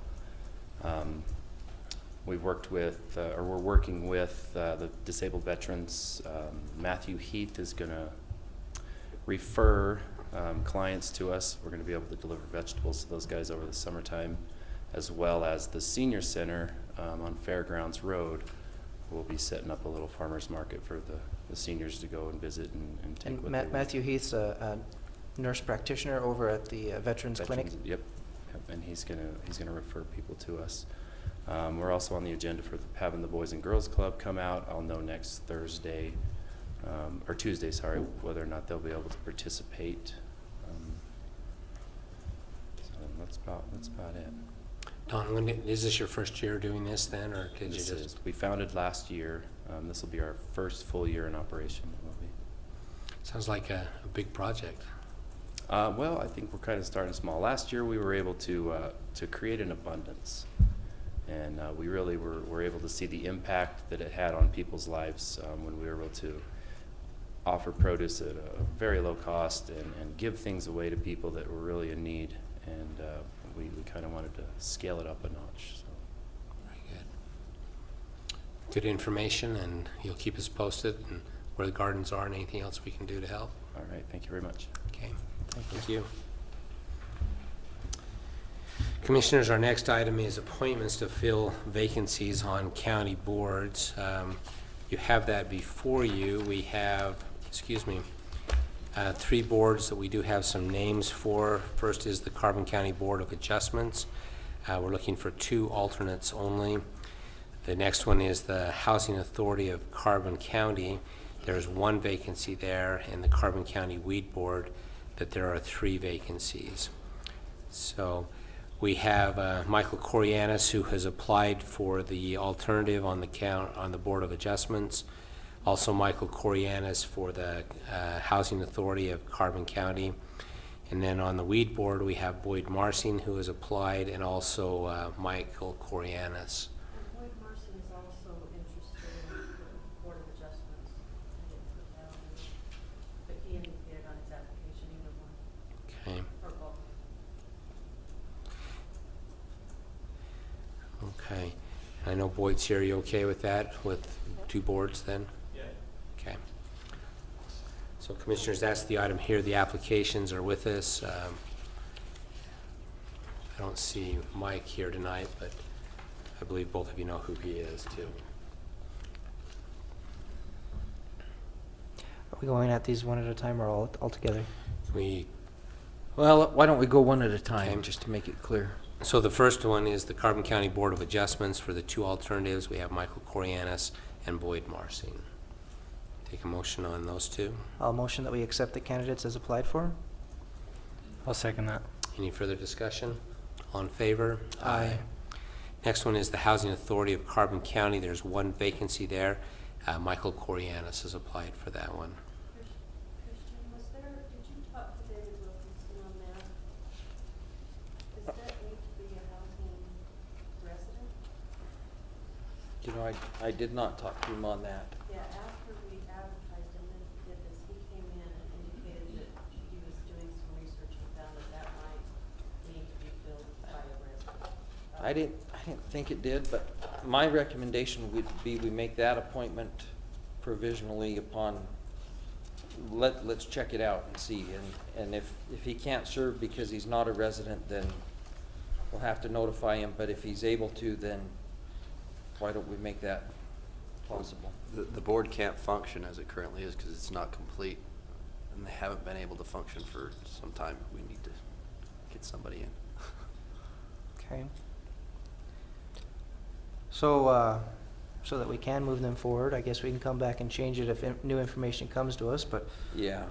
[SPEAKER 11] We've worked with, or we're working with the disabled veterans. Matthew Heath is going to refer clients to us. We're going to be able to deliver vegetables to those guys over the summertime, as well as the senior center on Fairgrounds Road. We'll be setting up a little farmer's market for the seniors to go and visit and take
[SPEAKER 4] And
[SPEAKER 11] what they want.
[SPEAKER 4] Matthew Heath's a nurse practitioner over at the Veterans Clinic.
[SPEAKER 11] Yep, and he's gonna refer people to us. We're also on the agenda for having the Boys and Girls Club come out. I'll know next Thursday, or Tuesday, sorry, whether or not they'll be able to participate. So that's about it.
[SPEAKER 3] Don, is this your first year doing this then, or did you
[SPEAKER 11] This
[SPEAKER 3] just?
[SPEAKER 11] is, we founded last year. This will be our first full year in operation. It will be.
[SPEAKER 3] Sounds like a big project.
[SPEAKER 11] Well, I think we're kind of starting small. Last year we were able to create an abundance, and we really were able to see the impact that it had on people's lives when we were able to offer produce at a very low cost and give things away to people that were really in need. And we kind of wanted to scale it up a notch. So.
[SPEAKER 3] Very good. Good information, and you'll keep us posted and where the gardens are and anything else we can do to help.
[SPEAKER 11] All right, thank you very much.
[SPEAKER 3] Okay, thank you. Commissioners, our next item is appointments to fill vacancies on county boards. You have that before you. We have, three boards that we do have some names for. First is the Carbon County Board of Adjustments. We're looking for 2 alternates only. The next one is the Housing Authority of Carbon County. There's 1 vacancy there, and the Carbon County Weed Board, that there are 3 vacancies. So we have Michael Corianis, who has applied for the alternative on the Board of Adjustments. Also Michael Corianis for the Housing Authority of Carbon County. And then on the weed board, we have Boyd Marsing, who has applied, and also Michael Corianis.
[SPEAKER 8] Boyd Marcy is also interested in the Board of Adjustments. I didn't put that on there. But he indicated on his application either one,
[SPEAKER 3] Okay.
[SPEAKER 8] or both.
[SPEAKER 3] Okay. I know Boyd's here. You okay with that, with 2 boards then?
[SPEAKER 2] Yeah.
[SPEAKER 3] Okay. So Commissioners, that's the item here. The applications are with us. I don't see Mike here tonight, but I believe both of you know who he is too.
[SPEAKER 4] Are we going at these one at a time or all together?
[SPEAKER 6] Well, why don't we go one at a time,
[SPEAKER 3] Okay.
[SPEAKER 6] just to make it clear?
[SPEAKER 3] So the first one is the Carbon County Board of Adjustments. For the 2 alternatives, we have Michael Corianis and Boyd Marsing. Take a motion on those 2.
[SPEAKER 4] I'll motion that we accept the candidates as applied for.
[SPEAKER 5] I'll second that.
[SPEAKER 3] Any further discussion? All in favor?
[SPEAKER 4] Aye.
[SPEAKER 3] Next one is the Housing Authority of Carbon County. There's 1 vacancy there. Michael Corianis has applied for that one.
[SPEAKER 8] Christian, did you talk to David Wilkinson on that? Does that need to be a housing resident?
[SPEAKER 6] You know, I did not talk to him on that.
[SPEAKER 8] Yeah, after we advertised and then did this, he came in and indicated that he was doing some research and found that might need to be filled by a resident.
[SPEAKER 6] I didn't think it did, but my recommendation would be we make that appointment provisionally upon, let's check it out and see. And if he can't serve because he's not a resident, then we'll have to notify him. But if he's able to, then why don't we make that possible?
[SPEAKER 7] The board can't function as it currently is because it's not complete, and they haven't been able to function for some time. We need to get somebody in.
[SPEAKER 4] Okay. So, so that we can move them forward, I guess we can come back and change it if new information comes to us, but,
[SPEAKER 6] Yeah.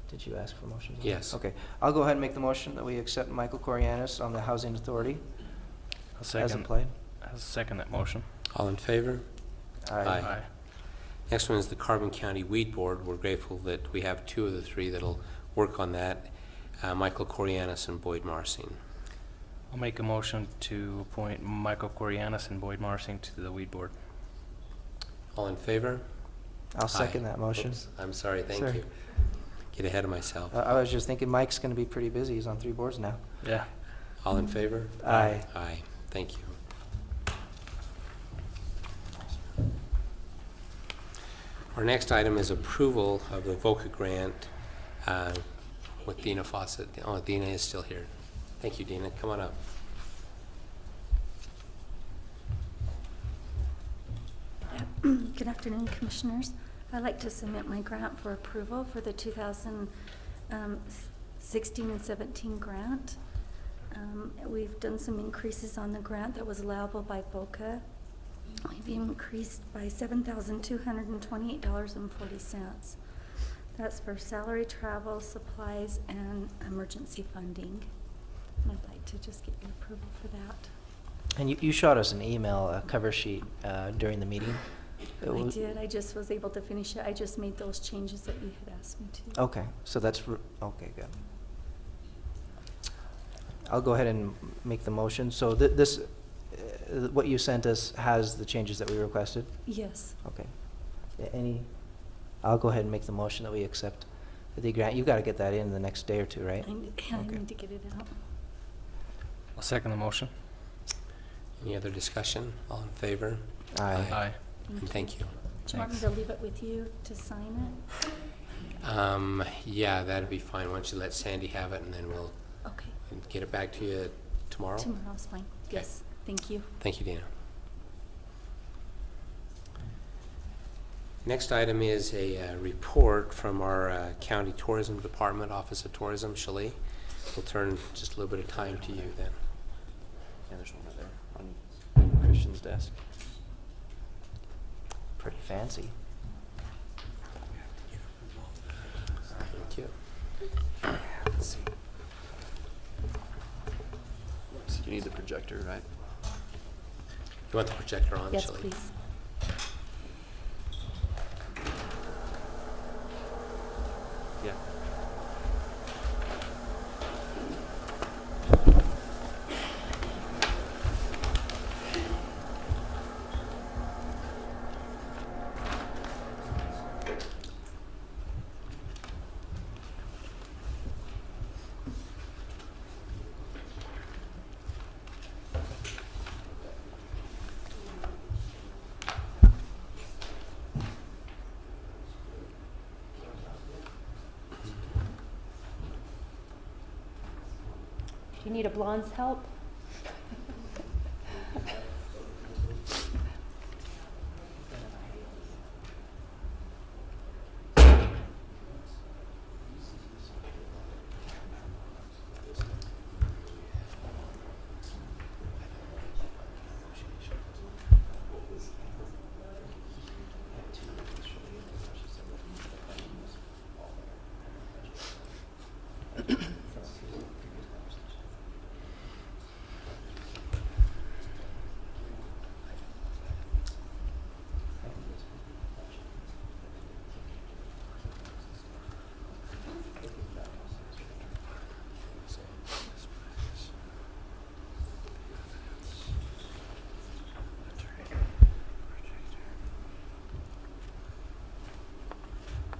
[SPEAKER 4] did you ask for motions? on that?
[SPEAKER 3] Yes.
[SPEAKER 4] Okay, I'll go ahead and make the motion that we accept Michael Corianis on the Housing Authority
[SPEAKER 5] I'll
[SPEAKER 4] as
[SPEAKER 5] second.
[SPEAKER 4] applied.
[SPEAKER 5] I'll second that motion.
[SPEAKER 3] All in favor?
[SPEAKER 4] Aye.
[SPEAKER 3] Next one is the Carbon County Weed Board. We're grateful that we have 2 of the 3 that'll work on that, Michael Corianis and Boyd Marsing.
[SPEAKER 5] I'll make a motion to appoint Michael Corianis and Boyd Marsing to the weed board.
[SPEAKER 3] All in favor?
[SPEAKER 4] I'll second
[SPEAKER 3] Aye.
[SPEAKER 4] that motion.
[SPEAKER 3] Oops, I'm sorry, thank
[SPEAKER 4] Sorry.
[SPEAKER 3] you. Get ahead of myself.
[SPEAKER 4] I was just thinking Mike's gonna be pretty busy, he's on 3 boards now.
[SPEAKER 5] Yeah.
[SPEAKER 3] All in favor?
[SPEAKER 4] Aye.
[SPEAKER 3] Aye, thank you. Our next item is approval of the VOCA grant with Dina Fawcett. Oh, Dina is still here. Thank you, Dina. Come on up.
[SPEAKER 12] Good afternoon, Commissioners. I'd like to submit my grant for approval for the 2016 and 17 grant. We've done some increases on the grant that was allowable by VOCA. We've increased by $7,228.40. That's for salary, travel, supplies, and emergency funding. And I'd like to just get your approval for that.
[SPEAKER 4] And you shot us an email, a cover sheet, during the meeting.
[SPEAKER 12] I did. I just was able to finish it. I just made those changes that you had asked me to.
[SPEAKER 4] Okay, so that's, okay, good. I'll go ahead and make the motion. So this, what you sent us has the changes that we requested?
[SPEAKER 12] Yes.
[SPEAKER 4] Okay. I'll go ahead and make the motion that we accept the grant. You've got to get that in the next day or 2, right?
[SPEAKER 12] I
[SPEAKER 4] Okay.
[SPEAKER 12] need to get it out.
[SPEAKER 5] I'll second the motion.
[SPEAKER 3] Any other discussion? All in favor?
[SPEAKER 5] Aye.
[SPEAKER 3] And thank you.
[SPEAKER 12] Do you want me to leave it with you to sign it?
[SPEAKER 3] Yeah, that'd be fine. Why don't you let Sandy have it, and then we'll
[SPEAKER 12] Okay.
[SPEAKER 3] get it back to you tomorrow?
[SPEAKER 12] Tomorrow's fine.
[SPEAKER 3] Okay.
[SPEAKER 12] Yes. Thank you.
[SPEAKER 3] Thank you, Dina. Next item is a report from our County Tourism Department, Office of Tourism. Shali, we'll turn just a little bit of time to you then.
[SPEAKER 7] Yeah, there's one right there on Christian's desk.
[SPEAKER 4] Pretty fancy.
[SPEAKER 3] Thank you.
[SPEAKER 7] Let's see. You need the projector, right?
[SPEAKER 3] You want the projector on,
[SPEAKER 12] Yes,
[SPEAKER 3] Shali?
[SPEAKER 12] please.
[SPEAKER 7] Yeah.
[SPEAKER 13] Do you need a blonde's help?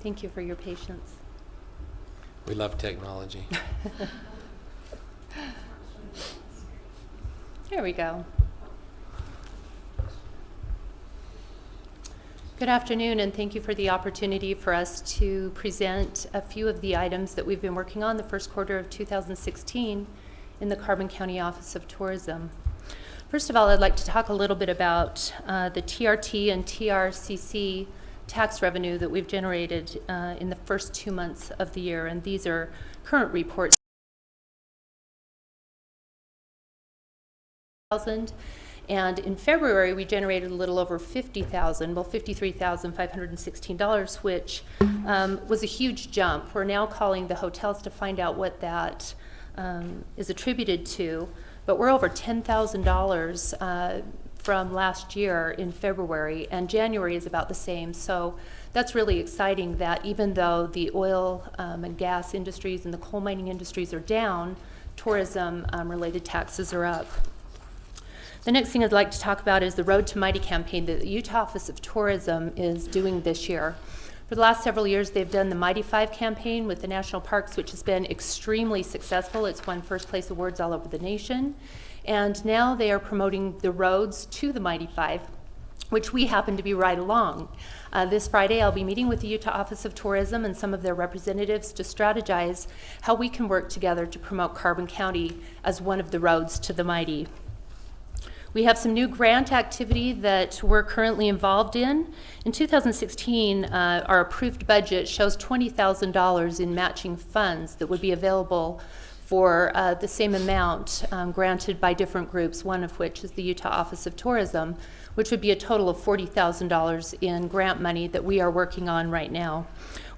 [SPEAKER 13] Thank you for your patience.
[SPEAKER 3] We love technology.
[SPEAKER 13] There we go. Good afternoon, and thank you for the opportunity for us to present a few of the items that we've been working on the first quarter of 2016 in the Carbon County Office of Tourism. First of all, I'd like to talk a little bit about the TRT and TRCC tax revenue that we've generated in the first 2 months of the year, and these are current reports. And in February, we generated a little over $50,000, well, $53,516, which was a huge jump. We're now calling the hotels to find out what that is attributed to, but we're over $10,000 from last year in February, and January is about the same. So that's really exciting that even though the oil and gas industries and the coal mining industries are down, tourism related taxes are up. The next thing I'd like to talk about is the Road to Mighty campaign that the Utah Office of Tourism is doing this year. For the last several years, they've done the Mighty 5 campaign with the national parks, which has been extremely successful. It's won first place awards all over the nation. And now they are promoting the roads to the Mighty 5, which we happen to be right along. This Friday, I'll be meeting with the Utah Office of Tourism and some of their representatives to strategize how we can work together to promote Carbon County as one of the roads to the Mighty. We have some new grant activity that we're currently involved in. In 2016, our approved budget shows $20,000 in matching funds that would be available for the same amount granted by different groups, one of which is the Utah Office of Tourism, which would be a total of $40,000 in grant money that we are working on right now.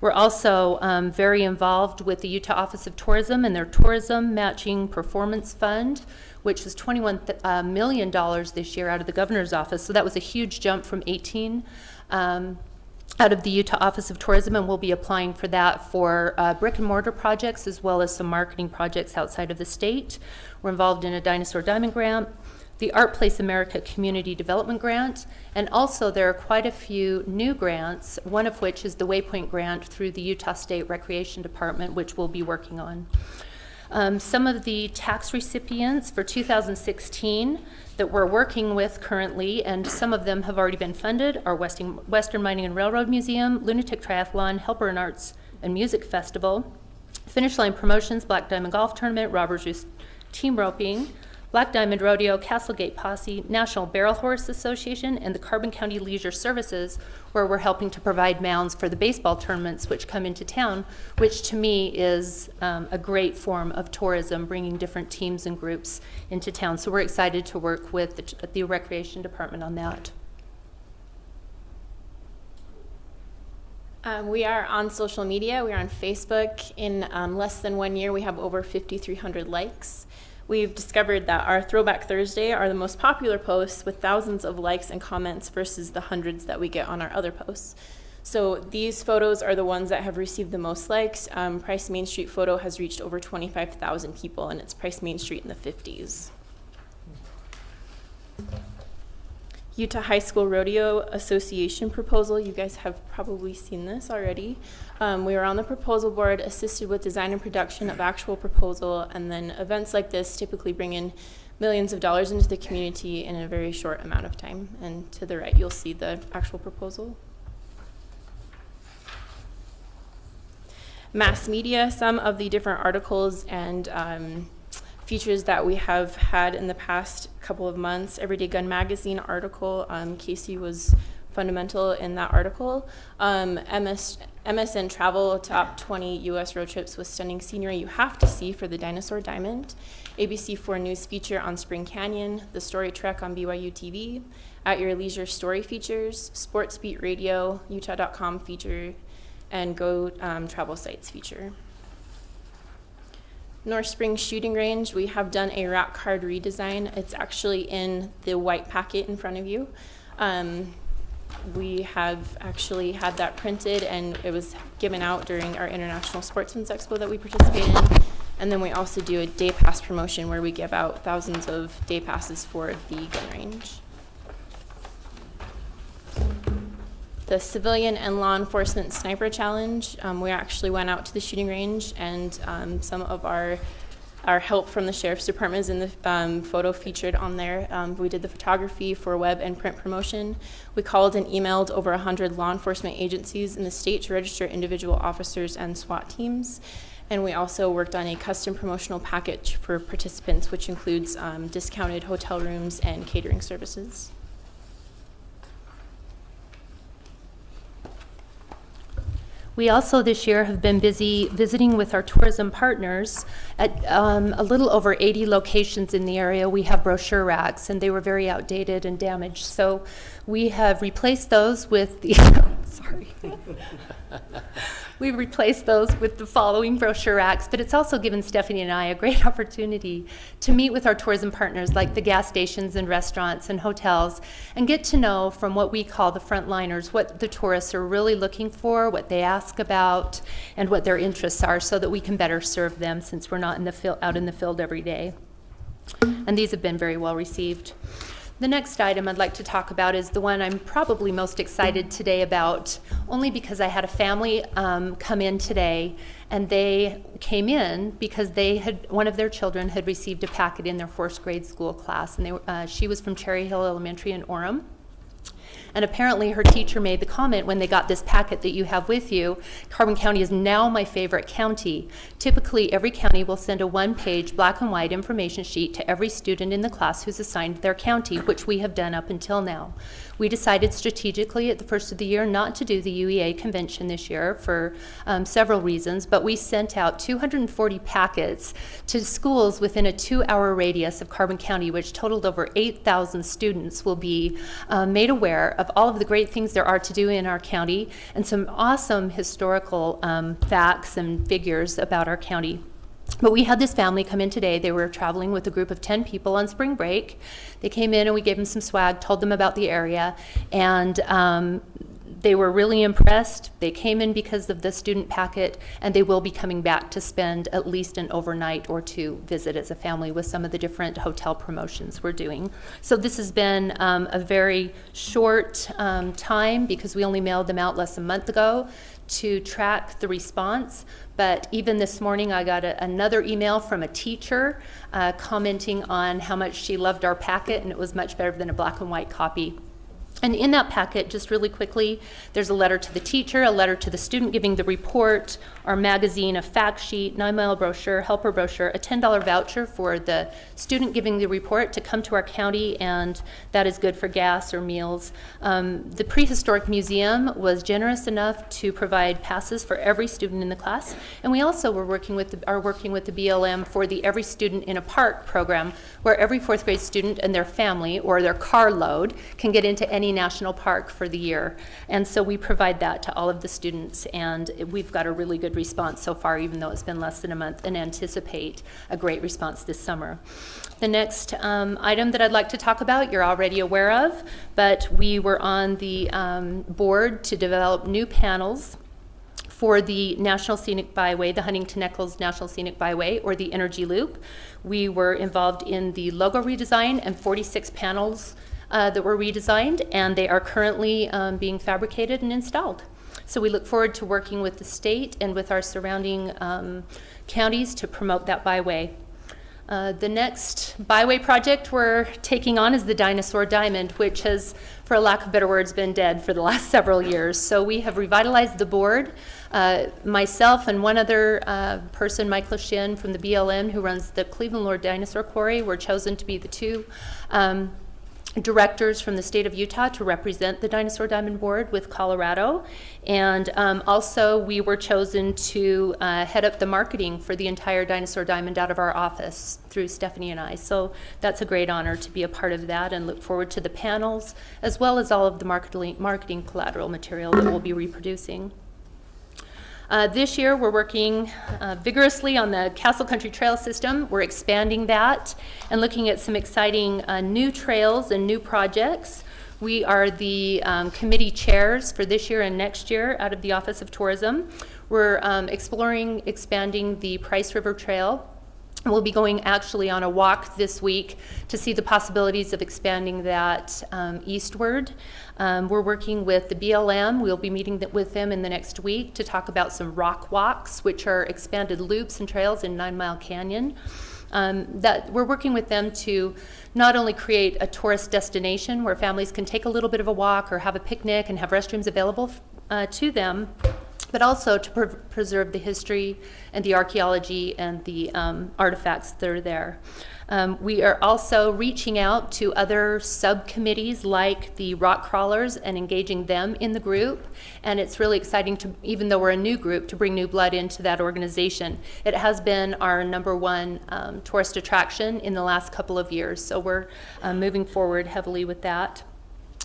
[SPEAKER 13] We're also very involved with the Utah Office of Tourism and their Tourism Matching Performance Fund, which was $21 million this year out of the governor's office. So that was a huge jump from 18 out of the Utah Office of Tourism, and we'll be applying for that for brick and mortar projects as well as some marketing projects outside of the state. We're involved in a Dinosaur Diamond grant, the Art Place America Community Development Grant, and also there are quite a few new grants, one of which is the Waypoint Grant through the Utah State Recreation Department, which we'll be working on. Some of the tax recipients for 2016 that we're working with currently, and some of them have already been funded, are Western Mining and Railroad Museum, Lunatic Triathlon, Helper and Arts and Music Festival, Finish Line Promotions, Black Diamond Golf Tournament, Robbers Roost Team Roping, Black Diamond Rodeo, Castlegate Posse, National Barrel Horse Association, and the Carbon County Leisure Services, where we're helping to provide mounds for the baseball tournaments which come into town, which to me is a great form of tourism, bringing different teams and groups into town. So we're excited to work with the Recreation Department on that.
[SPEAKER 14] We are on social media. We are on Facebook. In less than 1 year, we have over 5,300 likes. We've discovered that our Throwback Thursday are the most popular posts with thousands of likes and comments versus the hundreds that we get on our other posts. So these photos are the ones that have received the most likes. Price Main Street photo has reached over 25,000 people, and it's Price Main Street in the 50s. Utah High School Rodeo Association proposal. You guys have probably seen this already. We were on the proposal board, assisted with design and production of actual proposal, and then events like this typically bring in millions of dollars into the community in a very short amount of time. And to the right, you'll see the actual proposal. Mass media, some of the different articles and features that we have had in the past couple of months. Everyday Gun Magazine article, Casey was fundamental in that article. MSN Travel, top 20 U.S. road trips with stunning scenery you have to see for the Dinosaur Diamond. ABC4 News feature on Spring Canyon, the Story Trek on BYU TV, At Your Leisure Story features, Sports Beat Radio, Utah.com feature, and Go Travel Sites feature. North Springs Shooting Range, we have done a rack card redesign. It's actually in the white packet in front of you. We have actually had that printed, and it was given out during our International Sportsman's Expo that we participate in. And then we also do a day pass promotion where we give out thousands of day passes for the gun range. The Civilian and Law Enforcement Sniper Challenge, we actually went out to the shooting range, and some of our help from the Sheriff's Department is in the photo featured on there. We did the photography for web and print promotion. We called and emailed over 100 law enforcement agencies in the state to register individual officers and SWAT teams. And we also worked on a custom promotional package for participants, which includes discounted hotel rooms and catering services.
[SPEAKER 13] We also this year have been busy visiting with our tourism partners at a little over 80 locations in the area. We have brochure racks, and they were very outdated and damaged. So we have replaced those with the, sorry. We replaced those with the following brochure racks, but it's also given Stephanie and I a great opportunity to meet with our tourism partners like the gas stations and restaurants and hotels and get to know from what we call the frontliners what the tourists are really looking for, what they ask about, and what their interests are so that we can better serve them since we're not in the field, out in the field every day. And these have been very well received. The next item I'd like to talk about is the one I'm probably most excited today about, only because I had a family come in today, and they came in because they had, one of their children had received a packet in their 4th grade school class, and she was from Cherry Hill Elementary in Orem. And apparently her teacher made the comment when they got this packet that you have with you, Carbon County is now my favorite county. Typically, every county will send a one-page black and white information sheet to every student in the class who's assigned their county, which we have done up until now. We decided strategically at the first of the year not to do the UEA convention this year for several reasons, but we sent out 240 packets to schools within a 2-hour radius of Carbon County, which totaled over 8,000 students will be made aware of all of the great things there are to do in our county and some awesome historical facts and figures about our county. But we had this family come in today. They were traveling with a group of 10 people on spring break. They came in and we gave them some swag, told them about the area, and they were really impressed. They came in because of the student packet, and they will be coming back to spend at least an overnight or two visit as a family with some of the different hotel promotions we're doing. So this has been a very short time because we only mailed them out less than a month ago to track the response. But even this morning I got another email from a teacher commenting on how much she loved our packet, and it was much better than a black and white copy. And in that packet, just really quickly, there's a letter to the teacher, a letter to the student giving the report, our magazine, a fact sheet, 9-mile brochure, helper brochure, a $10 voucher for the student giving the report to come to our county, and that is good for gas or meals. The Prehistoric Museum was generous enough to provide passes for every student in the class, and we also are working with the BLM for the Every Student in a Park program, where every 4th grade student and their family or their car load can get into any national park for the year. And so we provide that to all of the students, and we've got a really good response so far, even though it's been less than a month, and anticipate a great response this summer. The next item that I'd like to talk about, you're already aware of, but we were on the board to develop new panels for the National Scenic Byway, the Huntington Eccles National Scenic Byway, or the Energy Loop. We were involved in the logo redesign and 46 panels that were redesigned, and they are currently being fabricated and installed. So we look forward to working with the state and with our surrounding counties to promote that byway. The next byway project we're taking on is the Dinosaur Diamond, which has, for a lack of better words, been dead for the last several years. So we have revitalized the board. Myself and one other person, Mike Lashin from the BLM, who runs the Cleveland Lord Dinosaur Quarry, were chosen to be the two directors from the state of Utah to represent the Dinosaur Diamond Board with Colorado. And also we were chosen to head up the marketing for the entire Dinosaur Diamond out of our office through Stephanie and I. So that's a great honor to be a part of that, and look forward to the panels as well as all of the marketing collateral material that we'll be reproducing. This year, we're working vigorously on the Castle Country Trail System. We're expanding that and looking at some exciting new trails and new projects. We are the committee chairs for this year and next year out of the Office of Tourism. We're exploring expanding the Price River Trail. We'll be going actually on a walk this week to see the possibilities of expanding that eastward. We're working with the BLM. We'll be meeting with them in the next week to talk about some rock walks, which are expanded loops and trails in 9 Mile Canyon. That we're working with them to not only create a tourist destination where families can take a little bit of a walk or have a picnic and have restrooms available to them, but also to preserve the history and the archaeology and the artifacts that are there. We are also reaching out to other subcommittees like the rock crawlers and engaging them in the group. And it's really exciting to, even though we're a new group, to bring new blood into that organization. It has been our #1 tourist attraction in the last couple of years. So we're moving forward heavily with that.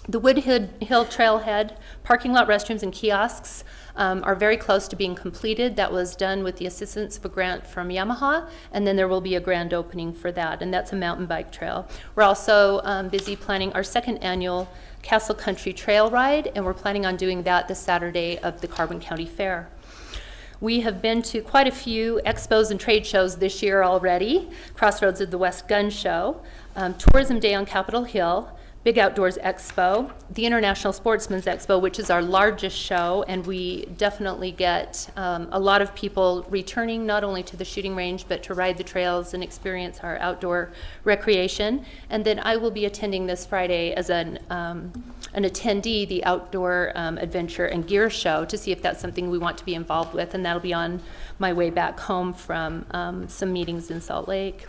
[SPEAKER 13] The Wood Hill Trailhead parking lot restrooms and kiosks are very close to being completed. That was done with the assistance of a grant from Yamaha, and then there will be a grand opening for that, and that's a mountain bike trail. We're also busy planning our 2nd annual Castle Country Trail Ride, and we're planning on doing that the Saturday of the Carbon County Fair. We have been to quite a few expos and trade shows this year already. Crossroads of the West Gun Show, Tourism Day on Capitol Hill, Big Outdoors Expo, the International Sportsman's Expo, which is our largest show, and we definitely get a lot of people returning not only to the shooting range, but to ride the trails and experience our outdoor recreation. And then I will be attending this Friday as an attendee, the Outdoor Adventure and Gear Show, to see if that's something we want to be involved with, and that'll be on my way back home from some meetings in Salt Lake.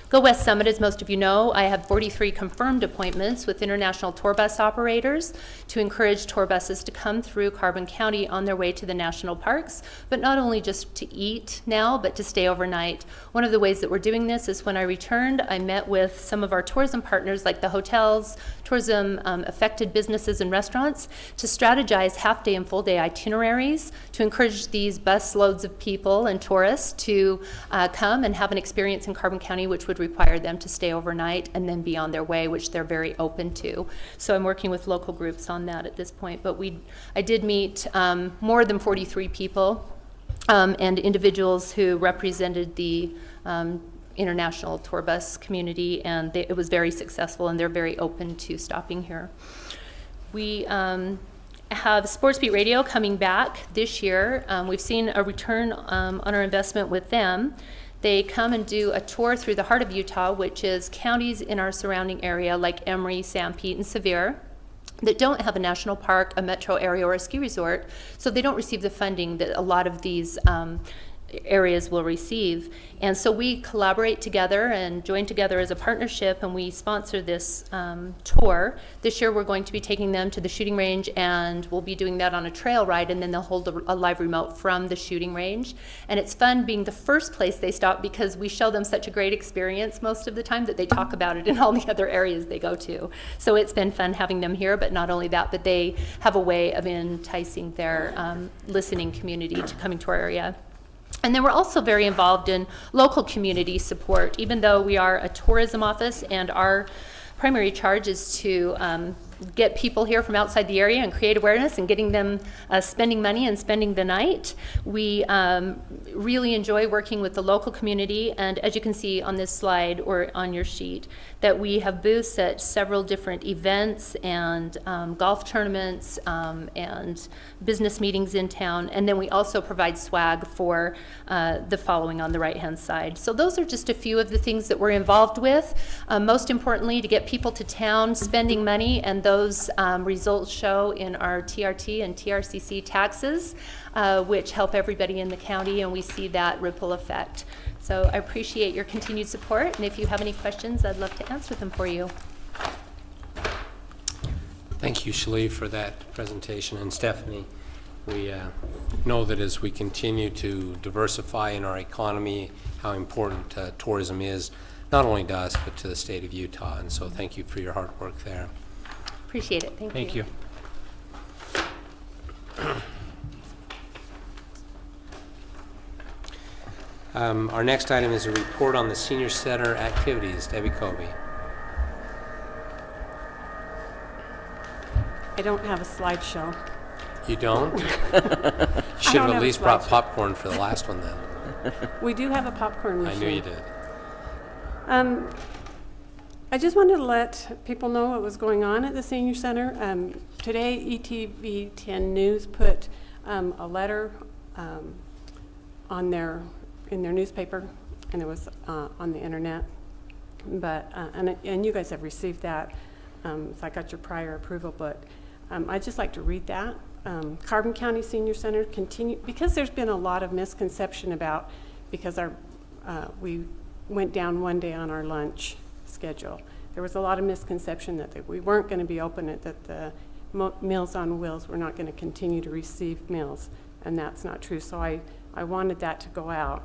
[SPEAKER 13] Go West Summit, as most of you know, I have 43 confirmed appointments with international tour bus operators to encourage tour buses to come through Carbon County on their way to the national parks, but not only just to eat now, but to stay overnight. One of the ways that we're doing this is when I returned, I met with some of our tourism partners like the hotels, tourism affected businesses and restaurants to strategize half-day and full-day itineraries to encourage these bus loads of people and tourists to come and have an experience in Carbon County, which would require them to stay overnight and then be on their way, which they're very open to. So I'm working with local groups on that at this point. But I did meet more than 43 people and individuals who represented the international tour bus community, and it was very successful, and they're very open to stopping here. We have Sports Beat Radio coming back this year. We've seen a return on our investment with them. They come and do a tour through the heart of Utah, which is counties in our surrounding area like Emory, Sanpete, and Sevier that don't have a national park, a metro area, or a ski resort, so they don't receive the funding that a lot of these areas will receive. And so we collaborate together and join together as a partnership, and we sponsor this tour. This year we're going to be taking them to the shooting range, and we'll be doing that on a trail ride, and then they'll hold a live remote from the shooting range. And it's fun being the first place they stop because we show them such a great experience most of the time that they talk about it in all the other areas they go to. So it's been fun having them here, but not only that, but they have a way of enticing their listening community to coming to our area. And then we're also very involved in local community support, even though we are a tourism office and our primary charge is to get people here from outside the area and create awareness and getting them spending money and spending the night. We really enjoy working with the local community, and as you can see on this slide or on your sheet, that we have booths at several different events and golf tournaments and business meetings in town, and then we also provide swag for the following on the right-hand side. So those are just a few of the things that we're involved with. Most importantly, to get people to town spending money, and those results show in our TRT and TRCC taxes, which help everybody in the county, and we see that ripple effect. So I appreciate your continued support, and if you have any questions, I'd love to answer them for you.
[SPEAKER 3] Thank you, Shali, for that presentation. And Stephanie, we know that as we continue to diversify in our economy, how important tourism is, not only to us, but to the state of Utah. And so thank you for your hard work there.
[SPEAKER 13] Appreciate it. Thank you.
[SPEAKER 3] Our next item is a report on the Senior Center activities. Debbie Colby.
[SPEAKER 15] I don't have a slideshow.
[SPEAKER 3] You don't? You should have at least brought popcorn for the last one then.
[SPEAKER 15] We do have a popcorn machine.
[SPEAKER 3] I knew you did.
[SPEAKER 15] I just wanted to let people know what was going on at the Senior Center. Today, ETV 10 News put a letter in their newspaper, and it was on the internet. But and you guys have received that, so I got your prior approval. But I'd just like to read that. Carbon County Senior Center continue, because there's been a lot of misconception about, because we went down one day on our lunch schedule. There was a lot of misconception that we weren't going to be open, that the Meals on Wheels were not going to continue to receive meals, and that's not true. So I wanted that to go out.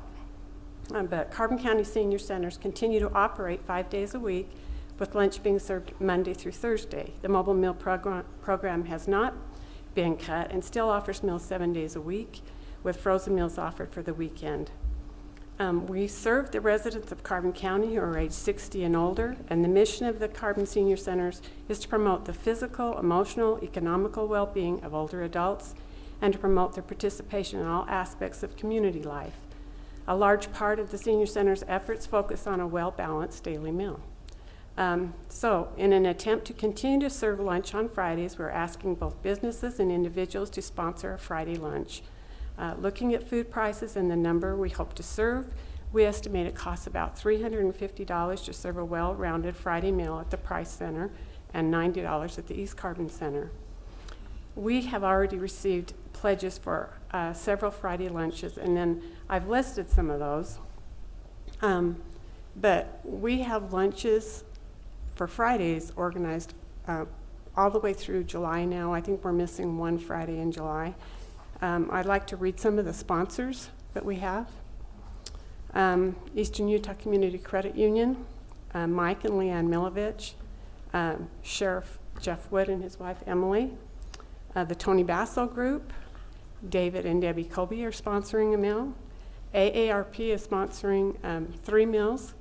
[SPEAKER 15] But Carbon County Senior Centers continue to operate 5 days a week, with lunch being served Monday through Thursday. The mobile meal program has not been cut and still offers meals 7 days a week, with frozen meals offered for the weekend. We serve the residents of Carbon County who are age 60 and older, and the mission of the Carbon Senior Centers is to promote the physical, emotional, economical well-being of older adults and to promote their participation in all aspects of community life. A large part of the Senior Center's efforts focus on a well-balanced daily meal. So, in an attempt to continue to serve lunch on Fridays, we're asking both businesses and individuals to sponsor a Friday lunch. Looking at food prices and the number we hope to serve, we estimate it costs about $350 to serve a well-rounded Friday meal at the Price Center and $90 at the East Carbon Center. We have already received pledges for several Friday lunches, and then I've listed some of those. But we have lunches for Fridays organized all the way through July now. I think we're missing one Friday in July. I'd like to read some of the sponsors that we have. Eastern Utah Community Credit Union, Mike and Leanne Milovich, Sheriff Jeff Wood and his wife Emily, the Tony Basso Group, David and Debbie Colby are sponsoring a meal. AARP is sponsoring 3 meals.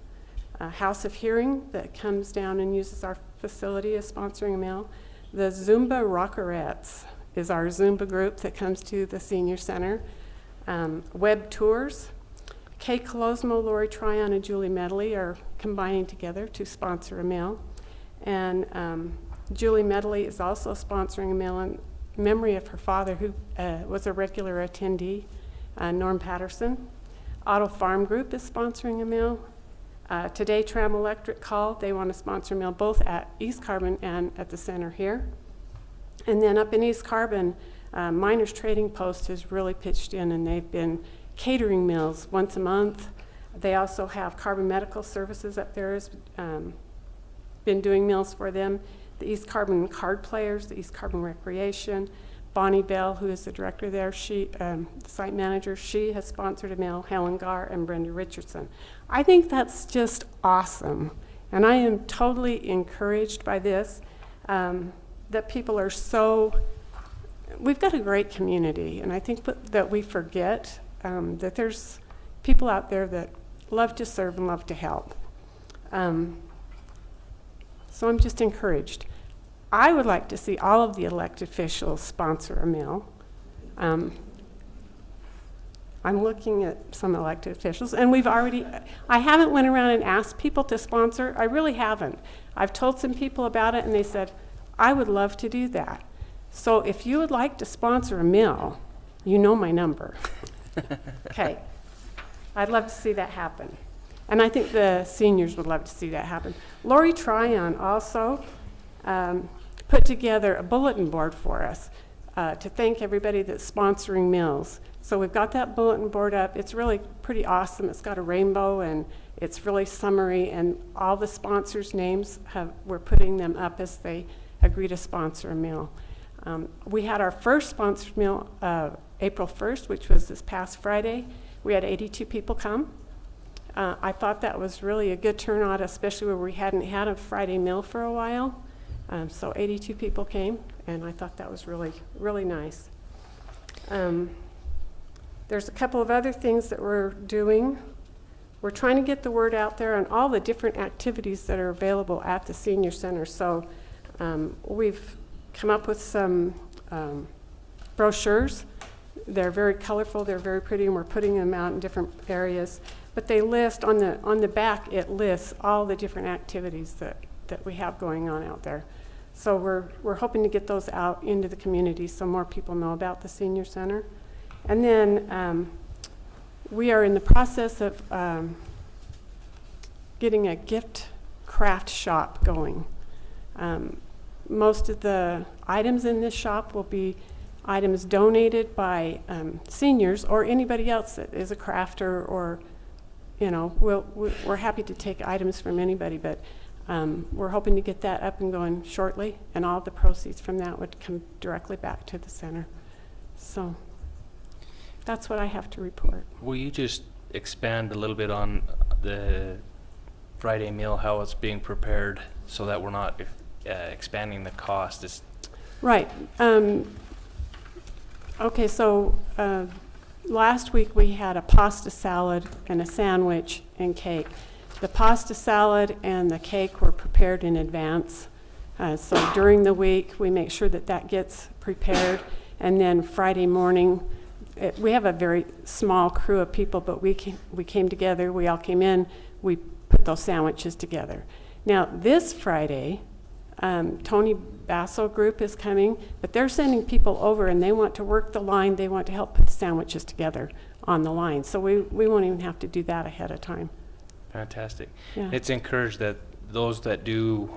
[SPEAKER 15] House of Hearing that comes down and uses our facility is sponsoring a meal. The Zumba Rockerettes is our Zumba group that comes to the Senior Center. Web Tours, Kay Colosmo, Lori Tryon, and Julie Medley are combining together to sponsor a meal. And Julie Medley is also sponsoring a meal in memory of her father, who was a regular attendee, Norm Patterson. Auto Farm Group is sponsoring a meal. Today, Tram Electric called. They want to sponsor a meal both at East Carbon and at the center here. And then up in East Carbon, Miners Trading Post has really pitched in, and they've been catering meals once a month. They also have Carbon Medical Services up there has been doing meals for them. The East Carbon Card Players, the East Carbon Recreation, Bonnie Bell, who is the director there, the site manager, she has sponsored a meal, Helen Garr and Brenda Richardson. I think that's just awesome. And I am totally encouraged by this, that people are we've got a great community, and I think that we forget that there's people out there that love to serve and love to help. So I'm just encouraged. I would like to see all of the elected officials sponsor a meal. I'm looking at some elected officials, and I haven't went around and asked people to sponsor. I really haven't. I've told some people about it, and they said, I would love to do that. So if you would like to sponsor a meal, you know my number. Okay. I'd love to see that happen. And I think the seniors would love to see that happen. Lori Tryon also put together a bulletin board for us to thank everybody that's sponsoring meals. So we've got that bulletin board up. It's really pretty awesome. It's got a rainbow, and it's really summary, and all the sponsors' names, we're putting them up as they agree to sponsor a meal. We had our first sponsored meal April 1st, which was this past Friday. We had 82 people come. I thought that was really a good turnout, especially where we hadn't had a Friday meal for a while. So 82 people came, and I thought that was really, really nice. There's a couple of other things that we're doing. We're trying to get the word out there on all the different activities that are available at the senior center. So we've come up with some brochures. They're very colorful, they're very pretty, and we're putting them out in different areas. But they list, on the back, it lists all the different activities that we have going on out there. So we're hoping to get those out into the community so more people know about the senior center. And then we are in the process of getting a gift craft shop going. Most of the items in this shop will be items donated by seniors or anybody else that is a crafter, or, you know, we're happy to take items from anybody, but we're hoping to get that up and going shortly, and all the proceeds from that would come directly back to the center. So that's what I have to report.
[SPEAKER 5] Will you just expand a little bit on the Friday meal, how it's being prepared, so that we're not expanding the cost?
[SPEAKER 15] Right. Okay, so last week we had a pasta salad and a sandwich and cake. The pasta salad and the cake were prepared in advance. So during the week we make sure that that gets prepared, and then Friday morning, we have a very small crew of people, but we came together, we all came in, we put those sandwiches together. Now this Friday, Tony Basso group is coming, but they're sending people over, and they want to work the line. They want to help put the sandwiches together on the line. So we won't even have to do that ahead of time.
[SPEAKER 5] Fantastic.
[SPEAKER 15] Yeah.
[SPEAKER 5] It's encouraged that those that do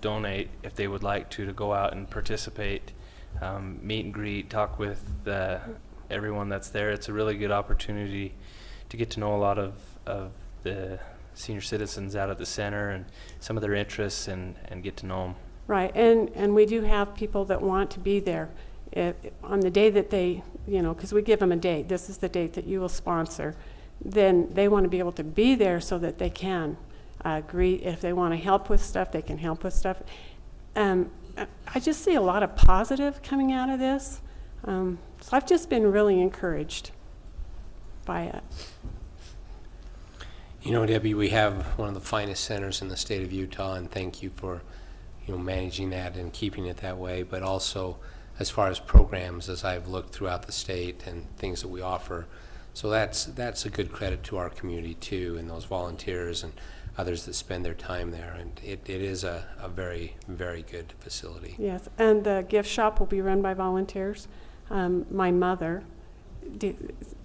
[SPEAKER 5] donate, if they would like to go out and participate, meet and greet, talk with everyone that's there. It's a really good opportunity to get to know a lot of the senior citizens out at the center and some of their interests, and get to know them.
[SPEAKER 15] Right, and we do have people that want to be there. On the day that they, because we give them a date, this is the date that you will sponsor, then they want to be able to be there so that they can greet. If they want to help with stuff, they can help with stuff. I just see a lot of positive coming out of this. So I've just been really encouraged by it.
[SPEAKER 3] You know, Debbie, we have one of the finest centers in the state of Utah, and thank you for, managing that and keeping it that way. But also, as far as programs, as I've looked throughout the state and things that we offer, so that's a good credit to our community too, and those volunteers and others that spend their time there. And it is a very, very good facility.
[SPEAKER 15] Yes, and the gift shop will be run by volunteers. My mother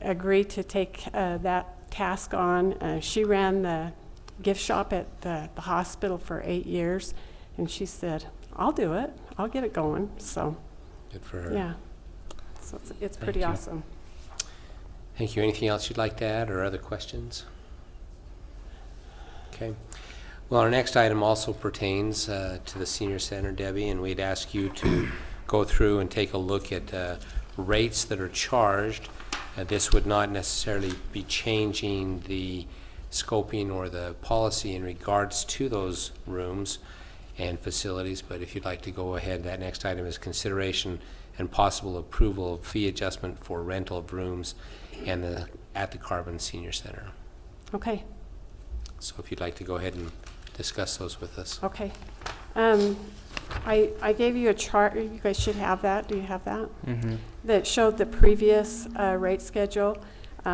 [SPEAKER 15] agreed to take that task on. She ran the gift shop at the hospital for 8 years, and she said, I'll do it. I'll get it going. So
[SPEAKER 3] good for her.
[SPEAKER 15] Yeah, so it's pretty awesome.
[SPEAKER 3] Thank you. Anything else you'd like to add, or other questions? Okay. Well, our next item also pertains to the senior center, Debbie, and we'd ask you to go through and take a look at rates that are charged. This would not necessarily be changing the scoping or the policy in regards to those rooms and facilities, but if you'd like to go ahead, that next item is consideration and possible approval of fee adjustment for rental of rooms and at the Carbon Senior Center.
[SPEAKER 15] Okay.
[SPEAKER 3] So if you'd like to go ahead and discuss those with us.
[SPEAKER 15] Okay. I gave you a chart, you guys should have that, do you have that?
[SPEAKER 5] Mm-hmm.
[SPEAKER 15] That showed the previous rate schedule.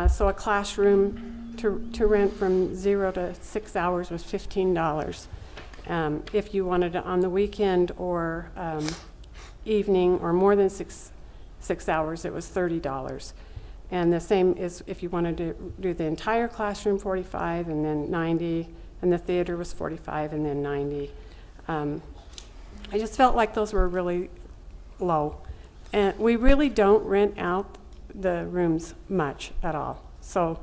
[SPEAKER 15] So a classroom to rent from 0 to 6 hours was $15. If you wanted it on the weekend or evening or more than six hours, it was $30. And the same is if you wanted to do the entire classroom, 45 and then 90, and the theater was 45 and then 90. I just felt like those were really low. And we really don't rent out the rooms much at all. So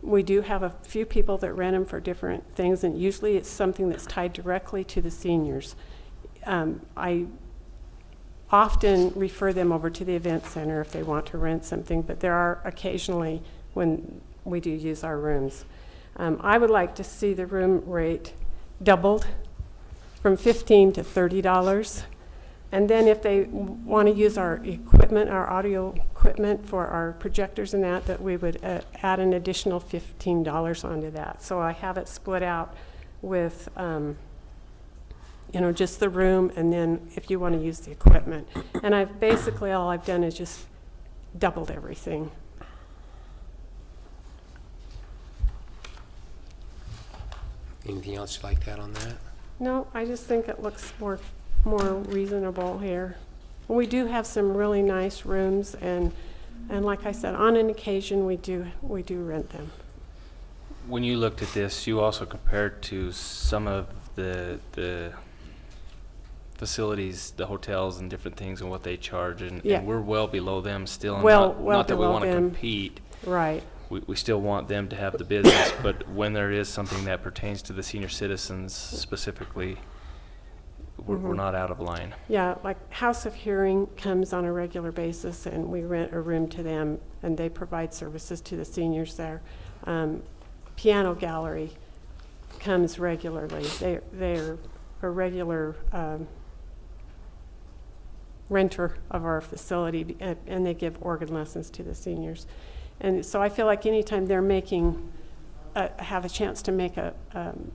[SPEAKER 15] we do have a few people that rent them for different things, and usually it's something that's tied directly to the seniors. I often refer them over to the event center if they want to rent something, but there are occasionally when we do use our rooms. I would like to see the room rate doubled from $15 to $30. And then if they want to use our equipment, our audio equipment for our projectors and that we would add an additional $15 onto that. So I have it split out with, just the room, and then if you want to use the equipment. And all I've done is just doubled everything.
[SPEAKER 3] Anything else you'd like to add on that?
[SPEAKER 15] No, I just think it looks more reasonable here. We do have some really nice rooms, and like I said, on an occasion we do rent them.
[SPEAKER 5] When you looked at this, you also compared to some of the facilities, the hotels and different things and what they charge, and we're well below them still. And not that we want to compete.
[SPEAKER 15] Right.
[SPEAKER 5] We still want them to have the business, but when there is something that pertains to the senior citizens specifically, we're not out of line.
[SPEAKER 15] Yeah, like House of Hearing comes on a regular basis, and we rent a room to them, and they provide services to the seniors there. Piano Gallery comes regularly. They're a regular renter of our facility, and they give organ lessons to the seniors. And so I feel like anytime they're have a chance to make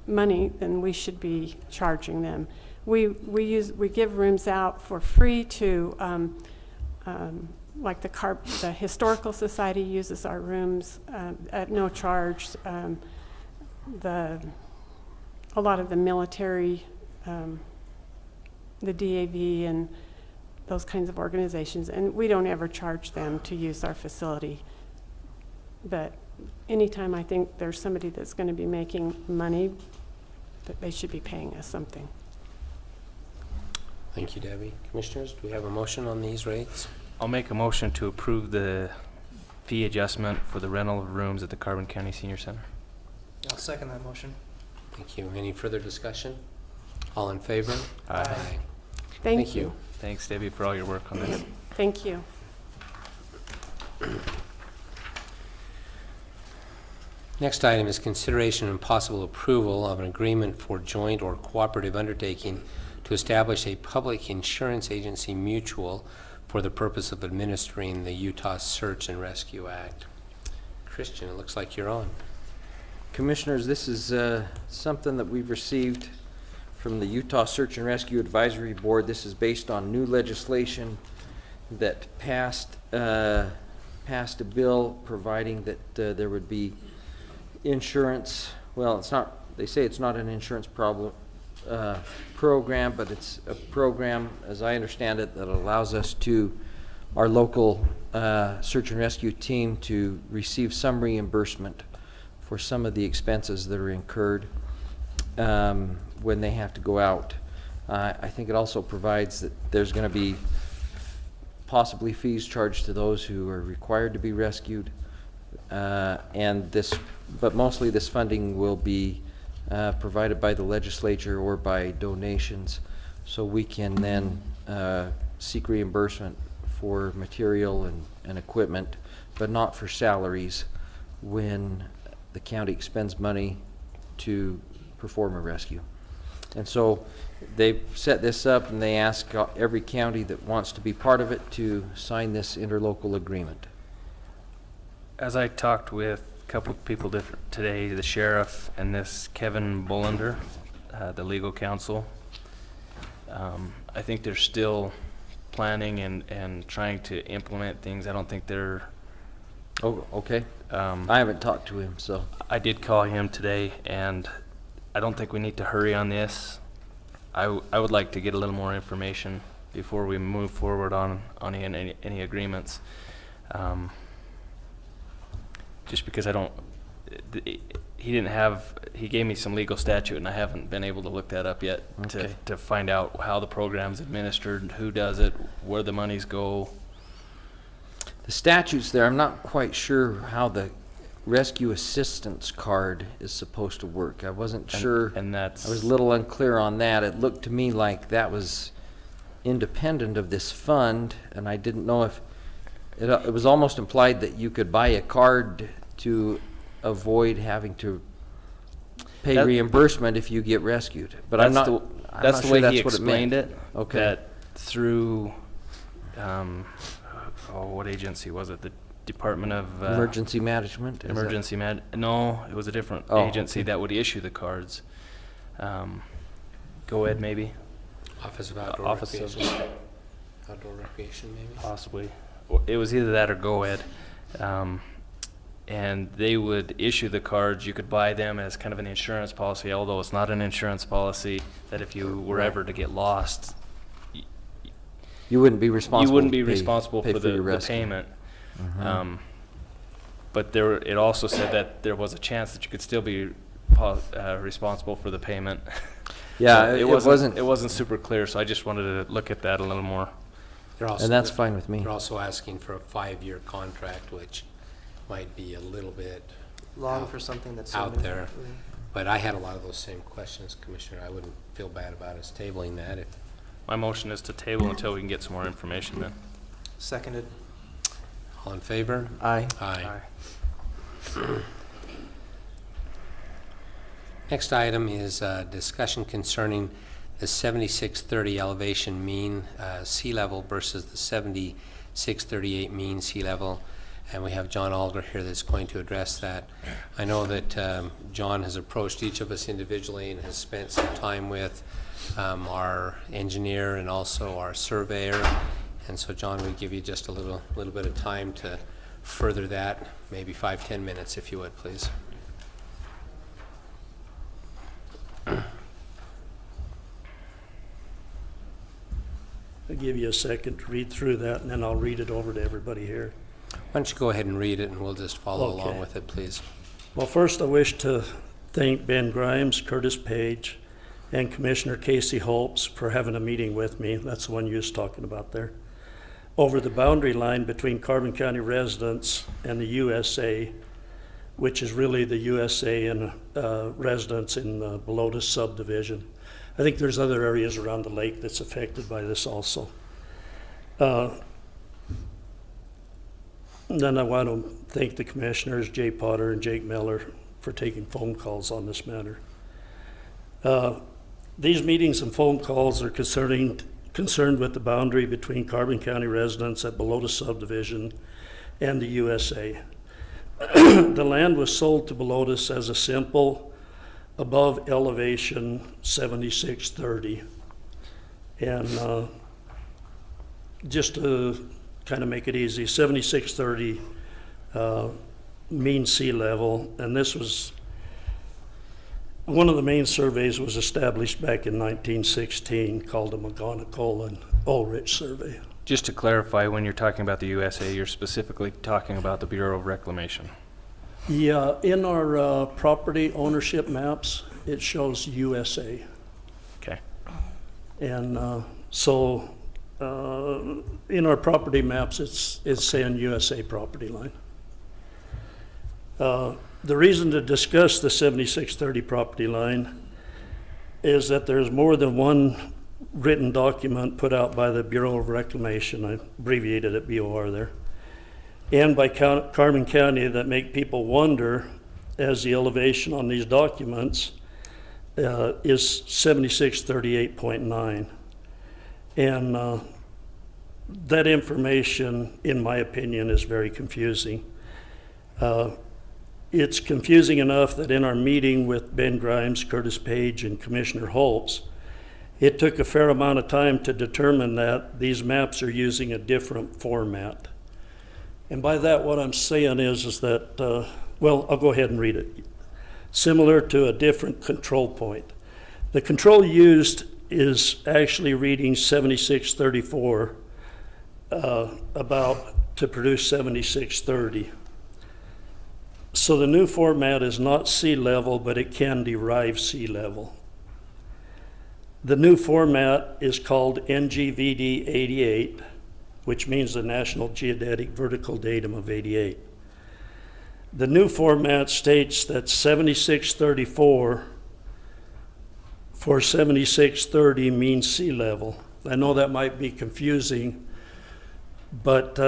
[SPEAKER 15] money, then we should be charging them. We give rooms out for free to, like the Historical Society uses our rooms at no charge. A lot of the military, the DAV and those kinds of organizations, and we don't ever charge them to use our facility. But anytime I think there's somebody that's going to be making money, that they should be paying us something.
[SPEAKER 3] Thank you, Debbie. Commissioners, do we have a motion on these rates?
[SPEAKER 5] I'll make a motion to approve the fee adjustment for the rental of rooms at the Carbon County Senior Center.
[SPEAKER 4] I'll second that motion.
[SPEAKER 3] Thank you. Any further discussion? All in favor?
[SPEAKER 15] Aye. Thank you.
[SPEAKER 5] Thanks, Debbie, for all your work on this.
[SPEAKER 15] Thank you.
[SPEAKER 3] Next item is consideration and possible approval of an agreement for joint or cooperative undertaking to establish a public insurance agency mutual for the purpose of administering the Utah Search and Rescue Act. Christian, it looks like you're on.
[SPEAKER 6] Commissioners, this is something that we've received from the Utah Search and Rescue Advisory Board. This is based on new legislation that passed a bill providing that there would be insurance. Well, it's not. They say it's not an insurance program, but it's a program, as I understand it, that allows us to, our local search and rescue team, to receive some reimbursement for some of the expenses that are incurred when they have to go out. I think it also provides that there's going to be possibly fees charged to those who are required to be rescued, but mostly this funding will be provided by the legislature or by donations, so we can then seek reimbursement for material and equipment, but not for salaries when the county expends money to perform a rescue. And so they set this up, and they ask every county that wants to be part of it to sign this interlocal agreement.
[SPEAKER 5] As I talked with a couple of people today, the sheriff and this Kevin Bullender, the legal counsel, I think they're still planning and trying to implement things. I don't think they're,
[SPEAKER 6] Oh, okay. I haven't talked to him, so.
[SPEAKER 5] I did call him today, and I don't think we need to hurry on this. I would like to get a little more information before we move forward on any agreements. Just because I don't, he gave me some legal statute, and I haven't been able to look that up yet
[SPEAKER 6] Okay.
[SPEAKER 5] to find out how the program's administered, who does it, where the monies go.
[SPEAKER 6] The statutes there, I'm not quite sure how the rescue assistance card is supposed to work. I wasn't sure.
[SPEAKER 5] And that's,
[SPEAKER 6] I was a little unclear on that. It looked to me like that was independent of this fund, and I didn't know if, it was almost implied that you could buy a card to avoid having to pay
[SPEAKER 5] That-
[SPEAKER 6] reimbursement if you get rescued. But I'm not, I'm
[SPEAKER 5] that's
[SPEAKER 6] not
[SPEAKER 5] the
[SPEAKER 6] sure
[SPEAKER 5] way
[SPEAKER 6] that's
[SPEAKER 5] he
[SPEAKER 6] what it
[SPEAKER 5] explained
[SPEAKER 6] meant.
[SPEAKER 5] it.
[SPEAKER 6] Okay.
[SPEAKER 5] That through, what agency was it? The Department of
[SPEAKER 6] Emergency management? Is that-
[SPEAKER 5] Emergency No, it was a different
[SPEAKER 6] Oh,
[SPEAKER 5] agency
[SPEAKER 6] okay.
[SPEAKER 5] that would issue the cards. Go Ed, maybe,
[SPEAKER 3] Office of Outdoor
[SPEAKER 5] Office of-
[SPEAKER 3] Recreation. Outdoor Recreation, maybe?
[SPEAKER 5] possibly. It was either that or Go Ed. And they would issue the cards. You could buy them as kind of an insurance policy, although it's not an insurance policy, that if you were
[SPEAKER 6] Right.
[SPEAKER 5] ever to get lost,
[SPEAKER 6] You wouldn't be responsible.
[SPEAKER 5] you wouldn't be
[SPEAKER 6] to pay-
[SPEAKER 5] responsible
[SPEAKER 6] pay
[SPEAKER 5] for the
[SPEAKER 6] your rescue.
[SPEAKER 5] payment.
[SPEAKER 6] Mhm.
[SPEAKER 5] But it also said that there was a chance that you could still be responsible for the payment.
[SPEAKER 6] Yeah,
[SPEAKER 5] So
[SPEAKER 6] it wasn't.
[SPEAKER 5] It wasn't super clear, so I just wanted to look at that a little more.
[SPEAKER 3] They're also-
[SPEAKER 6] And that's fine with me.
[SPEAKER 3] They're also asking for a 5-year contract, which might be a little bit
[SPEAKER 4] Long for something that's so
[SPEAKER 3] out
[SPEAKER 4] new.
[SPEAKER 3] there. But I had a lot of those same questions, Commissioner. I wouldn't feel bad about us tabling that. If
[SPEAKER 5] My motion is to table until we can get some more information then.
[SPEAKER 4] Seconded.
[SPEAKER 3] all in favor?
[SPEAKER 4] Aye.
[SPEAKER 3] Aye. Next item is discussion concerning the 7630 elevation mean sea level versus the 7638 mean sea level. And we have John Alger here that's going to address that. I know that John has approached each of us individually and has spent some time with our engineer and also our surveyor. And so, John, we give you just a little bit of time to further that, maybe 5-10 minutes, if you would, please.
[SPEAKER 16] I'll give you a second to read through that, and then I'll read it over to everybody here.
[SPEAKER 3] Why don't you go ahead and read it, and we'll just follow
[SPEAKER 16] Okay.
[SPEAKER 3] along with it, please.
[SPEAKER 16] Well, first I wish to thank Ben Grimes, Curtis Page, and Commissioner Casey Holtz for having a meeting with me. That's the one you was talking about there. Over the boundary line between Carbon County residents and the USA, which is really the USA and residents in the Belotus subdivision. I think there's other areas around the lake that's affected by this also. Then I want to thank the commissioners, Jay Potter and Jake Miller, for taking phone calls on this matter. These meetings and phone calls are concerned with the boundary between Carbon County residents at Belotus subdivision and the USA. The land was sold to Belotus as a simple above elevation 7630. And just to kind of make it easy, 7630 mean sea level, and this was one of the main surveys was established back in 1916 called the McGonigal and Ulrich survey.
[SPEAKER 5] Just to clarify, when you're talking about the USA, you're specifically talking about the Bureau of Reclamation.
[SPEAKER 16] Yeah, in our property ownership maps, it shows USA.
[SPEAKER 5] Okay.
[SPEAKER 16] And so in our property maps, it's saying USA property line. The reason to discuss the 7630 property line is that there's more than one written document put out by the Bureau of Reclamation, I abbreviated it BOR there, and by Carbon County that make people wonder, as the elevation on these documents is 7638.9. And that information, in my opinion, is very confusing. It's confusing enough that in our meeting with Ben Grimes, Curtis Page, and Commissioner Holtz, It took a fair amount of time to determine that these maps are using a different format. And by that, what I'm saying is that, well, I'll go ahead and read it. Similar to a different control point. The control used is actually reading 7634 about to produce 7630. So the new format is not sea level, but it can derive sea level. The new format is called NGVD 88, which means the National Geodetic Vertical Datum of 88. The new format states that 7634 for 7630 means sea level. I know that might be confusing, but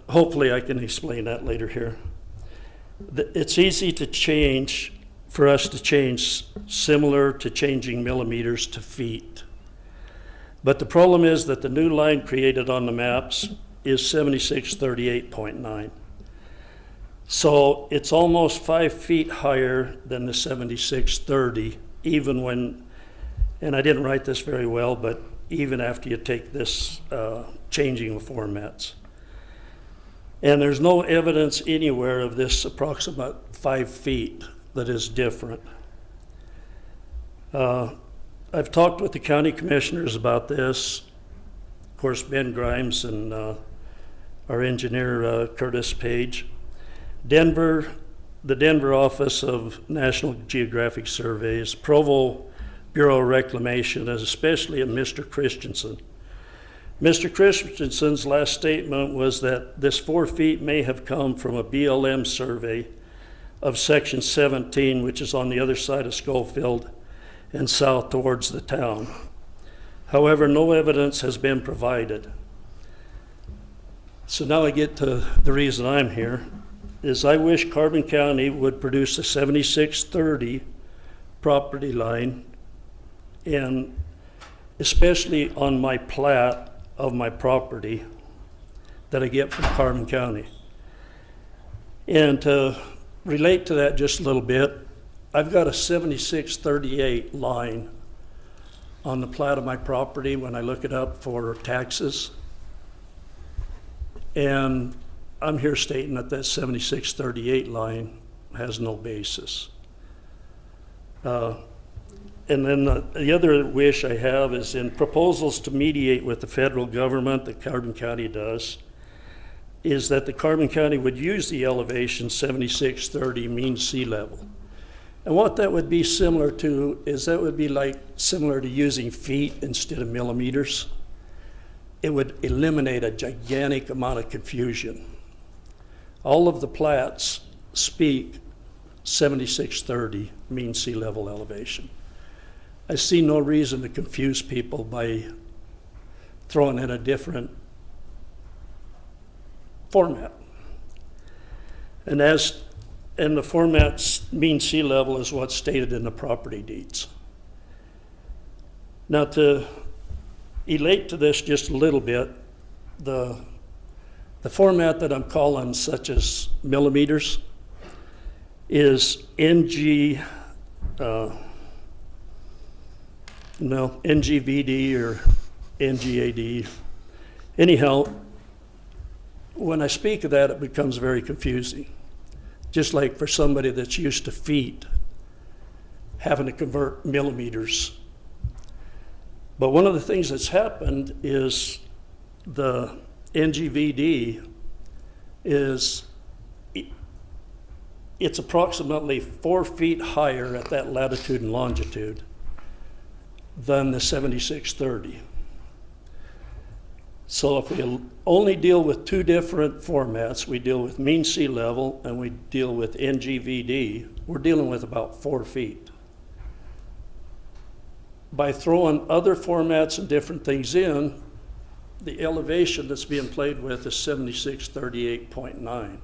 [SPEAKER 16] hopefully I can explain that later here. It's easy to change, for us to change, similar to changing millimeters to feet. But the problem is that the new line created on the maps is 7638.9. So it's almost 5 feet higher than the 7630, even when, and I didn't write this very well, but even after you take this changing of formats. And there's no evidence anywhere of this approximate 5 feet that is different. I've talked with the county commissioners about this. Of course, Ben Grimes and our engineer, Curtis Page. The Denver Office of National Geographic Surveys, Provo Bureau of Reclamation, and especially Mr. Christensen. Mr. Christensen's last statement was that this 4 feet may have come from a BLM survey of section 17, which is on the other side of Schofield and south towards the town. However, no evidence has been provided. So now I get to the reason I'm here, is I wish Carbon County would produce a 7630 property line, and especially on my plat of my property that I get from Carbon County. And to relate to that just a little bit, I've got a 7638 line on the plat of my property when I look it up for taxes. And I'm here stating that that 7638 line has no basis. And then the other wish I have is in proposals to mediate with the federal government that Carbon County does, is that the Carbon County would use the elevation 7630 mean sea level. And what that would be similar to is that would be like similar to using feet instead of millimeters. It would eliminate a gigantic amount of confusion. All of the plats speak 7630 mean sea level elevation. I see no reason to confuse people by throwing in a different format. And the format's mean sea level is what's stated in the property deeds. Now to elate to this just a little bit, the format that I'm calling such as millimeters is NGVD or NGAD. Anyhow, when I speak of that, it becomes very confusing. Just like for somebody that's used to feet, having to convert millimeters. But one of the things that's happened is the NGVD is, it's approximately 4 feet higher at that latitude and longitude than the 7630. So if we only deal with two different formats, we deal with mean sea level and we deal with NGVD, we're dealing with about 4 feet. By throwing other formats and different things in, the elevation that's being played with is 7638.9.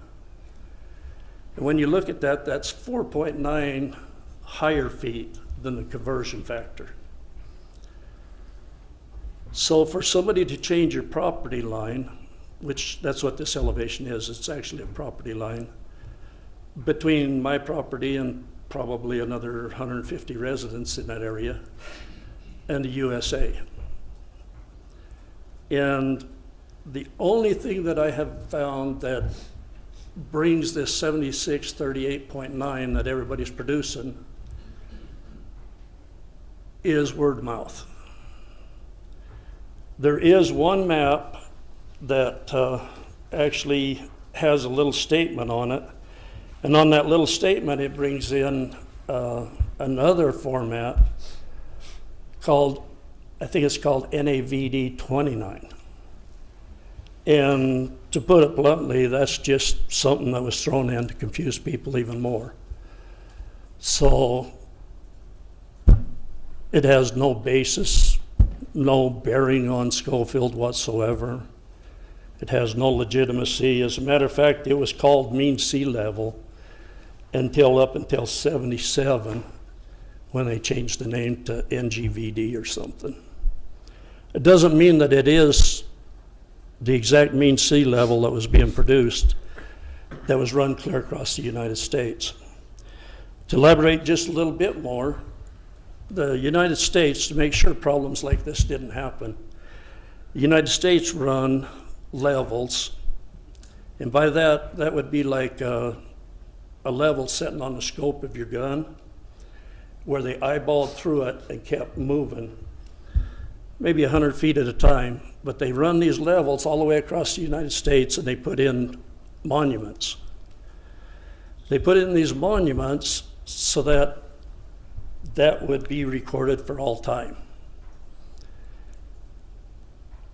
[SPEAKER 16] And when you look at that, that's 4.9 higher feet than the conversion factor. So for somebody to change your property line, which that's what this elevation is, it's actually a property line, between my property and probably another 150 residents in that area, and the USA. And the only thing that I have found that brings this 7638.9 that everybody's producing is word of mouth. There is one map that actually has a little statement on it, and on that little statement it brings in another format called, I think it's called NAVD 29. And to put it bluntly, that's just something that was thrown in to confuse people even more. So it has no basis, no bearing on Schofield whatsoever. It has no legitimacy. As a matter of fact, it was called mean sea level up until 77, when they changed the name to NGVD or something. It doesn't mean that it is the exact mean sea level that was being produced, that was run clear across the United States. To elaborate just a little bit more, the United States, to make sure problems like this didn't happen, the United States run levels, and by that would be like a level sitting on the scope of your gun, where they eyeballed through it and kept moving, maybe 100 feet at a time. But they run these levels all the way across the United States, and they put in monuments. They put in these monuments so that that would be recorded for all time.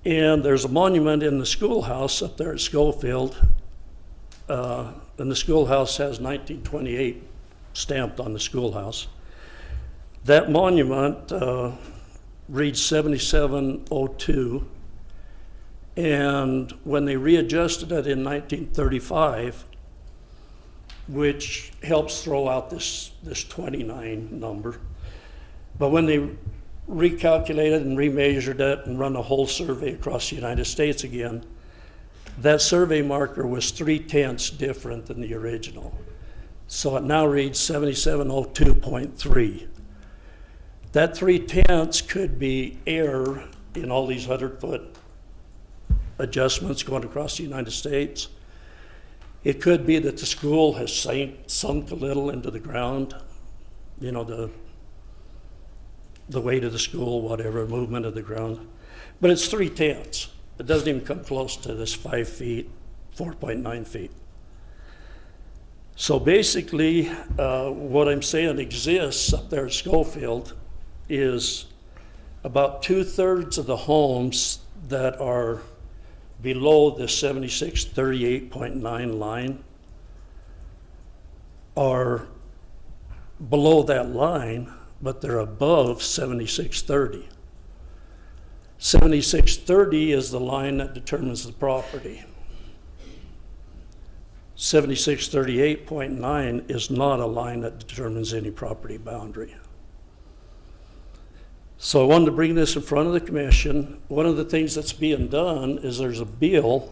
[SPEAKER 16] And there's a monument in the schoolhouse up there at Schofield, and the schoolhouse has 1928 stamped on the schoolhouse. That monument reads 7702, and when they readjusted it in 1935, which helps throw out this 29 number, but when they recalculated and remeasured it and run a whole survey across the United States again, that survey marker was 3/10 different than the original. So it now reads 7702.3. That 3/10 could be error in all these 100-foot adjustments going across the United States. It could be that the school has sunk a little into the ground, you know, the weight of the school, whatever, movement of the ground. But it's 3/10. It doesn't even come close to this 5 feet, 4.9 feet. So basically, what I'm saying exists up there at Schofield is about 2/3 of the homes that are below the 7638.9 line are below that line, but they're above 7630. 7630 is the line that determines the property. 7638.9 is not a line that determines any property boundary. So I wanted to bring this in front of the commission. One of the things that's being done is there's a bill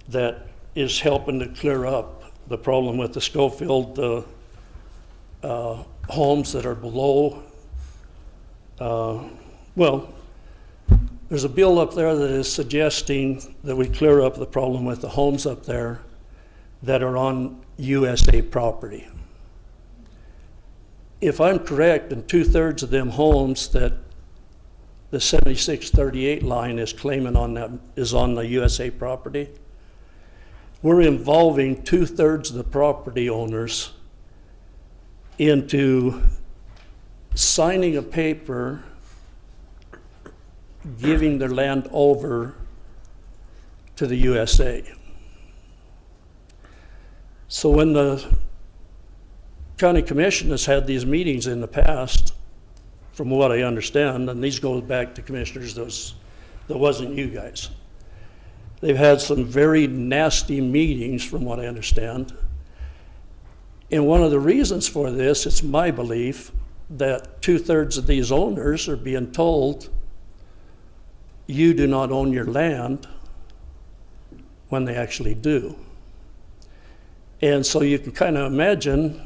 [SPEAKER 16] that is helping to clear up the problem with the Schofield homes that are below. There's a bill up there that is suggesting that we clear up the problem with the homes up there that are on USA property. If I'm correct, and 2/3 of them homes that the 7638 line is claiming on that is on the USA property, we're involving 2/3 of the property owners into signing a paper giving their land over to the USA. So when the county commission has had these meetings in the past, from what I understand, and these go back to commissioners, that wasn't you guys. They've had some very nasty meetings from what I understand. And one of the reasons for this, it's my belief, that 2/3 of these owners are being told, you do not own your land, when they actually do. And so you can kind of imagine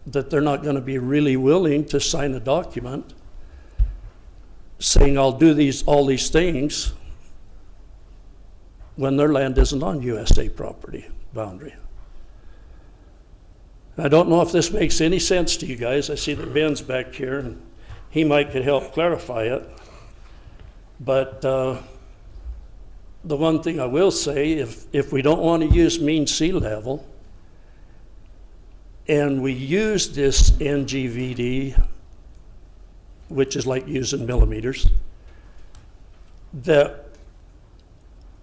[SPEAKER 16] that they're not going to be really willing to sign a document saying, I'll do all these things when their land isn't on USA property boundary. I don't know if this makes any sense to you guys. I see that Ben's back here, and he could help clarify it. But the one thing I will say, if we don't want to use mean sea level, and we use this NGVD, which is like using millimeters, that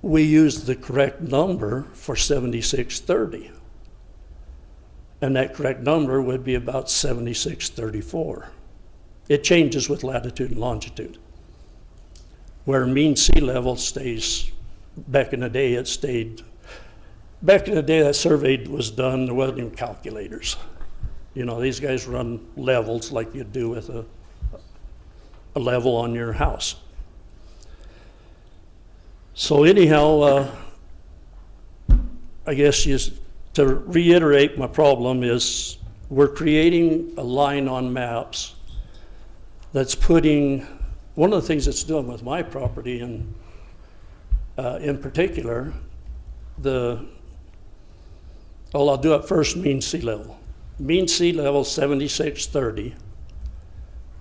[SPEAKER 16] we use the correct number for 7630. And that correct number would be about 7634. It changes with latitude and longitude. Where mean sea level stays, back in the day that survey was done, there wasn't even calculators. You know, these guys run levels like you do with a level on your house. So anyhow, I guess to reiterate, my problem is we're creating a line on maps that's putting, one of the things it's doing with my property in particular, I'll do it first, mean sea level. Mean sea level 7630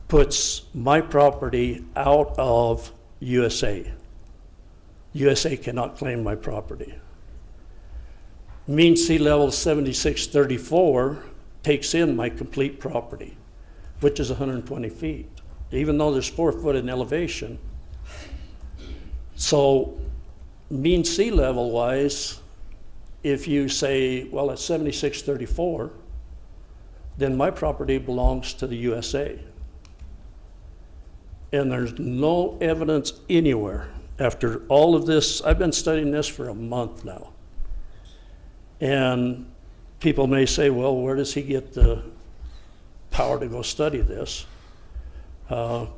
[SPEAKER 16] puts my property out of USA. USA cannot claim my property. Mean sea level 7634 takes in my complete property, which is 120 feet, even though there's 4 foot in elevation. So mean sea level wise, if you say, well, at 7634, then my property belongs to the USA. And there's no evidence anywhere. After all of this, I've been studying this for a month now. And people may say, well, where does he get the power to go study this? I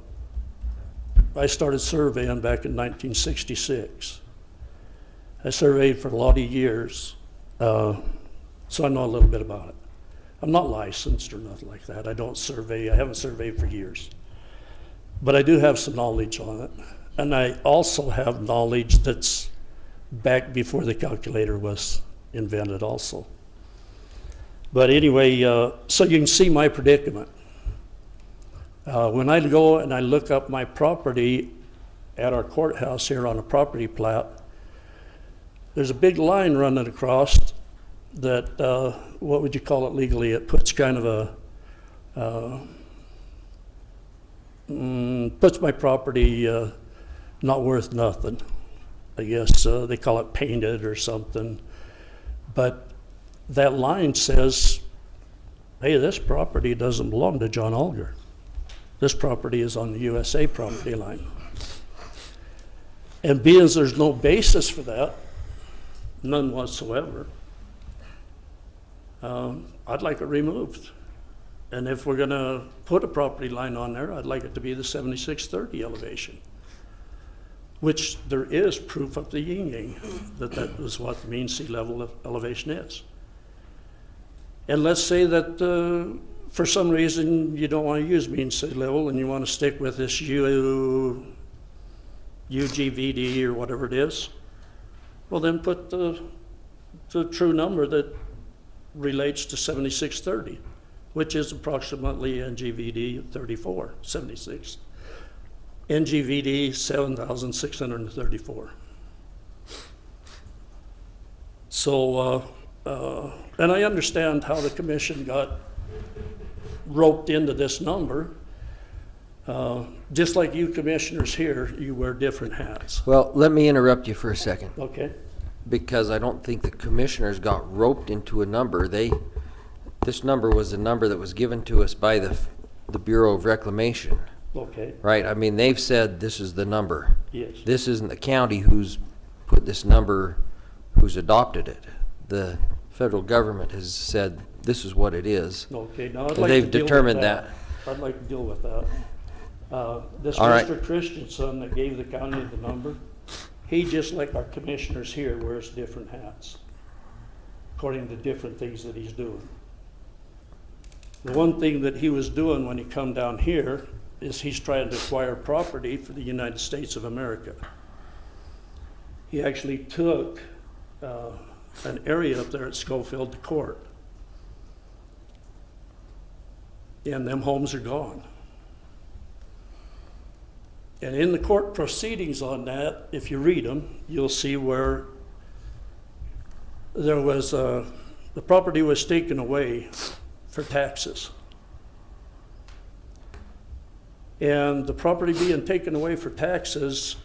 [SPEAKER 16] started surveying back in 1966. I surveyed for a lot of years, so I know a little bit about it. I'm not licensed or nothing like that. I don't survey. I haven't surveyed for years. But I do have some knowledge on it. And I also have knowledge that's back before the calculator was invented also. But anyway, so you can see my predicament. When I go and I look up my property at our courthouse here on a property plat, there's a big line running across that, what would you call it legally? It puts kind of puts my property not worth nothing. I guess they call it painted or something. But that line says, hey, this property doesn't belong to John Alger. This property is on the USA property line. And being as there's no basis for that, none whatsoever, I'd like it removed. And if we're gonna put a property line on there, I'd like it to be the 7630 elevation, which there is proof of the yin-yang that is what the mean sea level elevation is. And let's say that for some reason you don't want to use mean sea level and you want to stick with this UGVD or whatever it is, well then put the true number that relates to 7630, which is approximately NGVD 76. NGVD 7,634. So, and I understand how the commission got roped into this number. Just like you commissioners here, you wear different hats.
[SPEAKER 6] Well, let me interrupt you for a second.
[SPEAKER 16] Okay.
[SPEAKER 6] Because I don't think the commissioners got roped into a number. This number was a number that was given to us by the Bureau of Reclamation.
[SPEAKER 16] Okay.
[SPEAKER 6] Right? I mean, they've said this is the number.
[SPEAKER 16] Yes.
[SPEAKER 6] This isn't the county who's put this number, who's adopted it. The federal government has said this is what it is.
[SPEAKER 16] Okay. Now I'd
[SPEAKER 6] And
[SPEAKER 16] like
[SPEAKER 6] they've
[SPEAKER 16] to deal
[SPEAKER 6] determined
[SPEAKER 16] with
[SPEAKER 6] that.
[SPEAKER 16] I'd like to deal with that. This
[SPEAKER 6] All right.
[SPEAKER 16] Mr. Christensen that gave the county the number, he, just like our commissioners here, wears different hats according to different things that he's doing. The one thing that he was doing when he come down here is he's trying to acquire property for the United States of America. He actually took an area up there at Schofield to court. And them homes are gone. And in the court proceedings on that, if you read them, you'll see where there was, the property was taken away for taxes. And the property being taken away for taxes,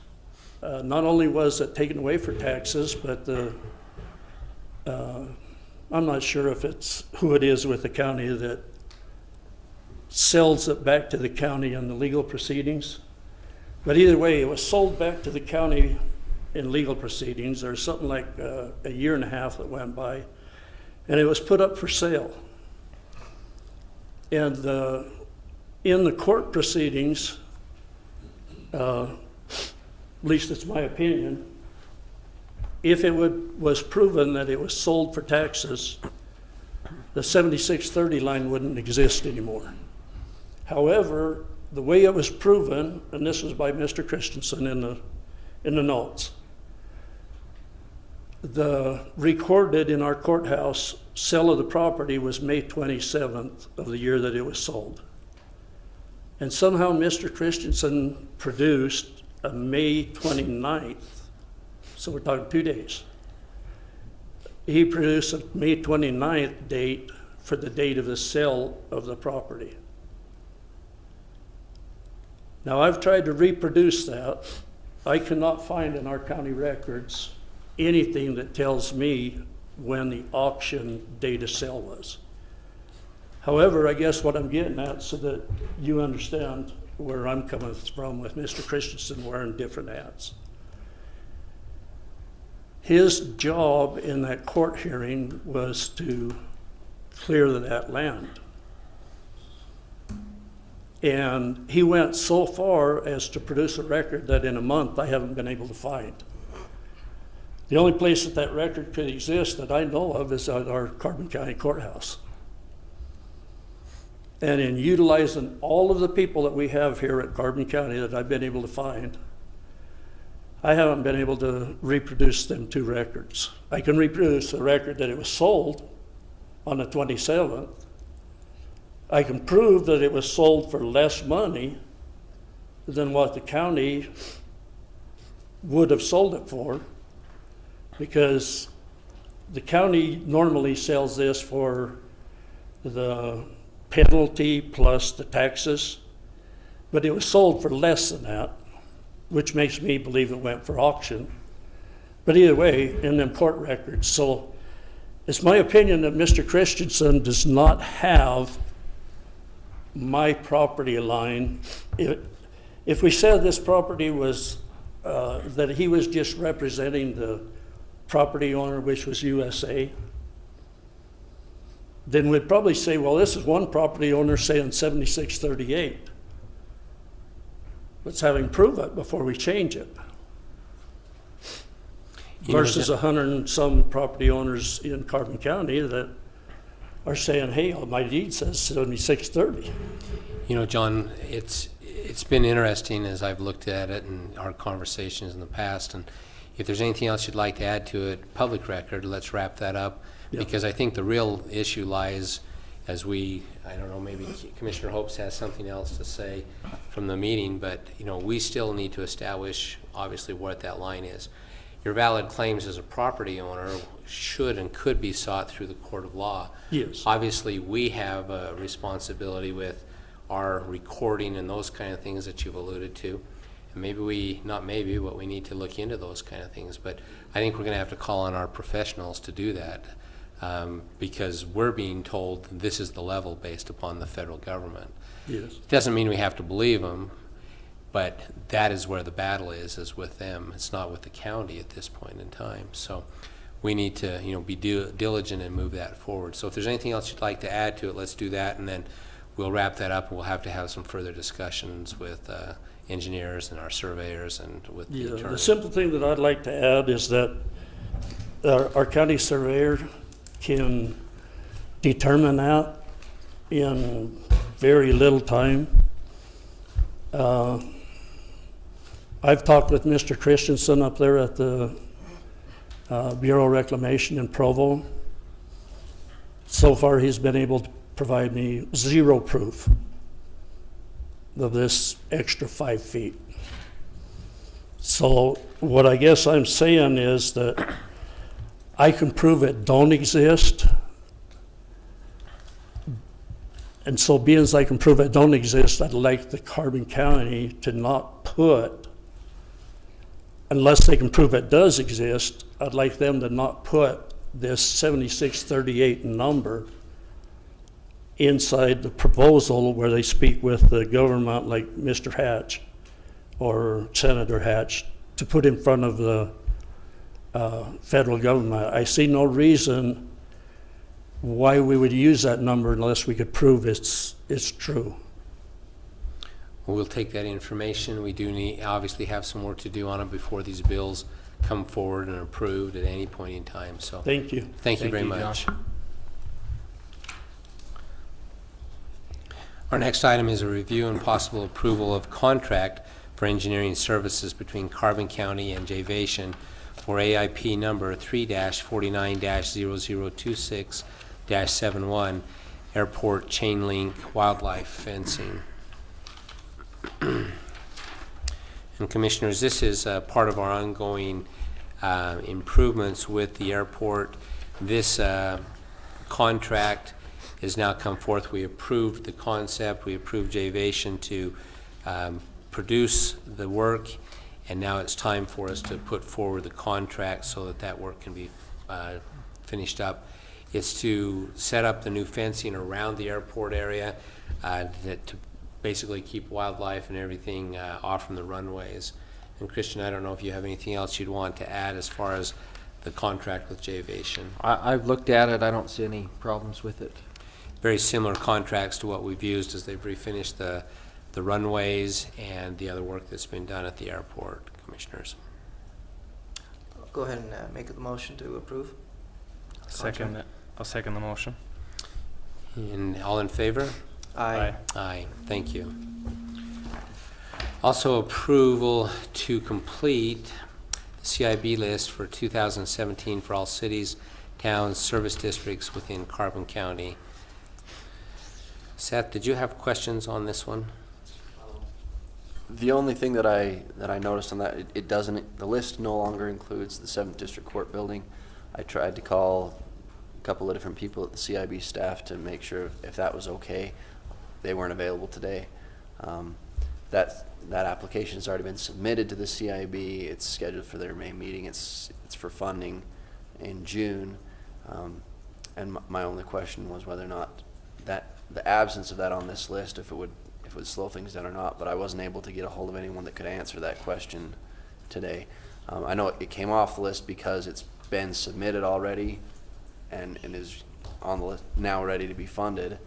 [SPEAKER 16] not only was it taken away for taxes, but I'm not sure if it's who it is with the county that sells it back to the county in the legal proceedings. But either way, it was sold back to the county in legal proceedings. There's something like a year and a half that went by, and it was put up for sale. And in the court proceedings, at least it's my opinion, if it was proven that it was sold for taxes, the 7630 line wouldn't exist anymore. However, the way it was proven, and this was by Mr. Christensen in the notes, the recorded in our courthouse sale of the property was May 27th of the year that it was sold. And somehow Mr. Christensen produced a May 29th, so we're talking 2 days. He produced a May 29th date for the date of the sale of the property. Now, I've tried to reproduce that. I cannot find in our county records anything that tells me when the auction date of sale was. However, I guess what I'm getting at, so that you understand where I'm coming from with Mr. Christensen wearing different hats. His job in that court hearing was to clear that land. And he went so far as to produce a record that in a month I haven't been able to find. The only place that that record could exist that I know of is at our Carbon County Courthouse. And in utilizing all of the people that we have here at Carbon County that I've been able to find, I haven't been able to reproduce them two records. I can reproduce the record that it was sold on the 27th. I can prove that it was sold for less money than what the county would have sold it for, because the county normally sells this for the penalty plus the taxes, but it was sold for less than that, which makes me believe it went for auction. But either way, in them court records. So it's my opinion that Mr. Christensen does not have my property line. If we said this property was, that he was just representing the property owner, which was USA, then we'd probably say, well, this is one property owner saying 7638. Let's have him prove it before we change it. Versus 100 and some property owners in Carbon County that are saying, hey, my deed says 7630.
[SPEAKER 3] You know, John, it's been interesting as I've looked at it and our conversations in the past, and if there's anything else you'd like to add to it, public record, let's wrap that up. Yeah. Because I think the real issue lies as I don't know, maybe Commissioner Hopes has something else to say from the meeting, but you know, we still need to establish obviously what that line is. Your valid claims as a property owner should and could be sought through the court of law.
[SPEAKER 16] Yes.
[SPEAKER 3] Obviously, we have a responsibility with our recording and those kind of things that you've alluded to. And but we need to look into those kind of things. But I think we're going to have to call on our professionals to do that, because we're being told this is the level based upon the federal government.
[SPEAKER 16] Yes.
[SPEAKER 3] It doesn't mean we have to believe them, but that is where the battle is with them. It's not with the county at this point in time. So we need to, be diligent and move that forward. So if there's anything else you'd like to add to it, let's do that, and then we'll wrap that up, and we'll have to have some further discussions with engineers and our surveyors and with the attorney.
[SPEAKER 16] The simple thing that I'd like to add is that our county surveyor can determine that in very little time. I've talked with Mr. Christensen up there at the Bureau of Reclamation in Provo. So far, he's been able to provide me zero proof of this extra 5 feet. So what I guess I'm saying is that I can prove it don't exist. And so being as I can prove it don't exist, I'd like the Carbon County to not put, unless they can prove it does exist, I'd like them to not put this 7638 number inside the proposal where they speak with the government, like Mr. Hatch or Senator Hatch, to put in front of the federal government. I see no reason why we would use that number unless we could prove it's true.
[SPEAKER 3] We'll take that information. We do need, obviously have some work to do on it before these bills come forward and are approved at any point in time, so.
[SPEAKER 16] Thank you.
[SPEAKER 3] Thank you very much. Our next item is a review and possible approval of contract for engineering services between Carbon County and Javation for AIP number 3-49-0026-71, Airport Chain Link Wildlife Fencing. And Commissioners, this is part of our ongoing improvements with the airport. This contract has now come forth. We approved the concept. We approved Javation to produce the work, and now it's time for us to put forward the contract so that that work can be finished up. It's to set up the new fencing around the airport area to basically keep wildlife and everything off from the runways. And Christian, I don't know if you have anything else you'd want to add as far as the contract with Javation.
[SPEAKER 6] I've looked at it. I don't see any problems with it.
[SPEAKER 3] Very similar contracts to what we've used as they've refinished the runways and the other work that's been done at the airport, Commissioners.
[SPEAKER 4] I'll go ahead and make the motion to approve.
[SPEAKER 5] Second that. I'll second the motion.
[SPEAKER 3] And all in favor?
[SPEAKER 4] Aye.
[SPEAKER 3] Aye, thank you. Also approval to complete the CIB list for 2017 for all cities, towns, service districts within Carbon County. Seth, did you have questions on this one?
[SPEAKER 7] The only thing that I noticed on that, it doesn't, the list no longer includes the 7th District Court building. I tried to call a couple of different people at the CIB staff to make sure if that was okay. They weren't available today. That application has already been submitted to the CIB. It's scheduled for their May meeting. It's for funding in June. And my only question was whether or not that the absence of that on this list, if it would slow things down or not, but I wasn't able to get a hold of anyone that could answer that question today. I know it came off the list because it's been submitted already and is on the list now ready to be funded.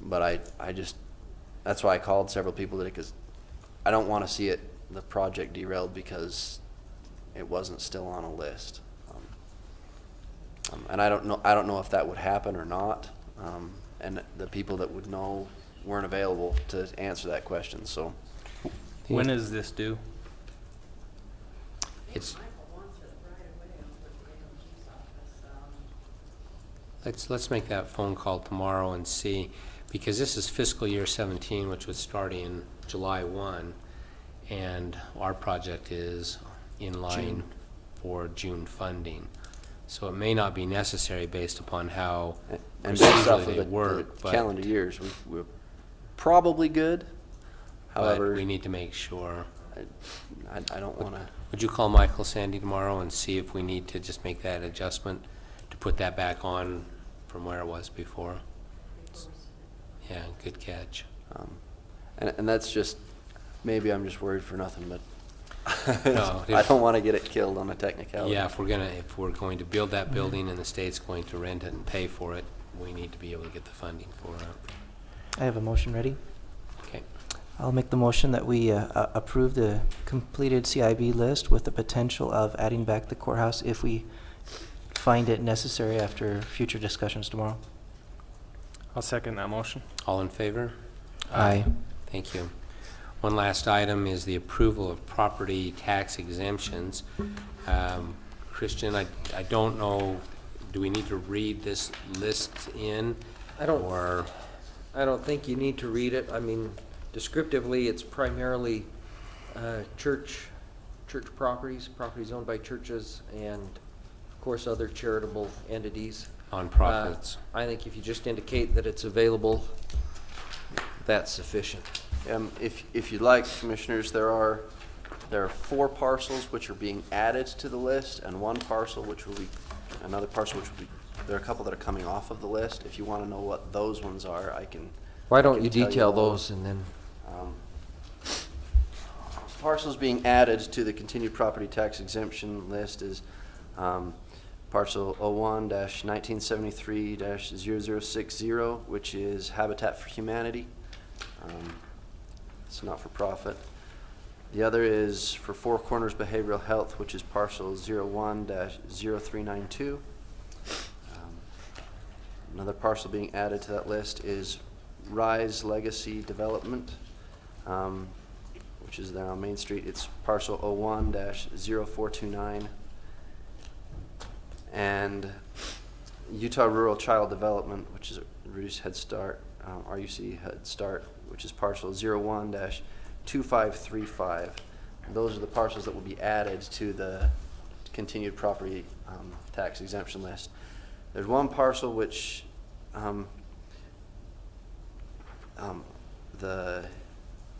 [SPEAKER 7] But I just, that's why I called several people today, because I don't want to see the project derailed because it wasn't still on a list. And I don't know if that would happen or not. And the people that would know weren't available to answer that question. So,
[SPEAKER 5] when is this due?
[SPEAKER 3] It's. Let's make that phone call tomorrow and see, because this is fiscal year 17, which would start in July 1, and our project is in line for June funding. So it may not be necessary based upon how
[SPEAKER 7] and based off of
[SPEAKER 3] they work,
[SPEAKER 7] the calendar years, we're probably good. However,
[SPEAKER 3] but we need to make sure.
[SPEAKER 7] I don't want to.
[SPEAKER 3] Would you call Michael Sandy tomorrow and see if we need to just make that adjustment to put that back on from where it was before? Yeah, good catch.
[SPEAKER 7] And that's just, maybe I'm just worried for nothing, but
[SPEAKER 3] No,
[SPEAKER 7] I don't want to get it killed on a technicality.
[SPEAKER 3] Yeah, if we're going to build that building and the state's going to rent it and pay for it, we need to be able to get the funding for it.
[SPEAKER 4] I have a motion ready.
[SPEAKER 3] Okay.
[SPEAKER 4] I'll make the motion that we approve the completed CIB list with the potential of adding back the courthouse if we find it necessary after future discussions tomorrow.
[SPEAKER 5] I'll second that motion.
[SPEAKER 3] All in favor?
[SPEAKER 4] Aye.
[SPEAKER 3] Thank you. One last item is the approval of property tax exemptions. Christian, I don't know, do we need to read this list in?
[SPEAKER 6] I don't-
[SPEAKER 3] Or,
[SPEAKER 6] I don't think you need to read it. I mean, descriptively, it's primarily church properties, properties owned by churches, and of course, other charitable entities.
[SPEAKER 3] nonprofits?
[SPEAKER 6] I think if you just indicate that it's available, that's sufficient.
[SPEAKER 7] If you'd like, Commissioners, there are 4 parcels which are being added to the list, and one parcel which will be, another parcel which will be, there are a couple that are coming off of the list. If you want to know what those ones are, I can.
[SPEAKER 6] Why don't you
[SPEAKER 7] tell
[SPEAKER 6] detail
[SPEAKER 7] all.
[SPEAKER 6] those and then,
[SPEAKER 7] Parcels being added to the continued property tax exemption list is parcel 01-1973-0060, which is Habitat for Humanity. It's not for profit. The other is for Four Corners Behavioral Health, which is parcel 01-0392. Another parcel being added to that list is Rise Legacy Development, which is there on Main Street. It's parcel 01-0429. And Utah Rural Child Development, which is Reduced Head Start, RUC Head Start, which is parcel 01-2535. And those are the parcels that will be added to the continued property tax exemption list. There's one parcel which the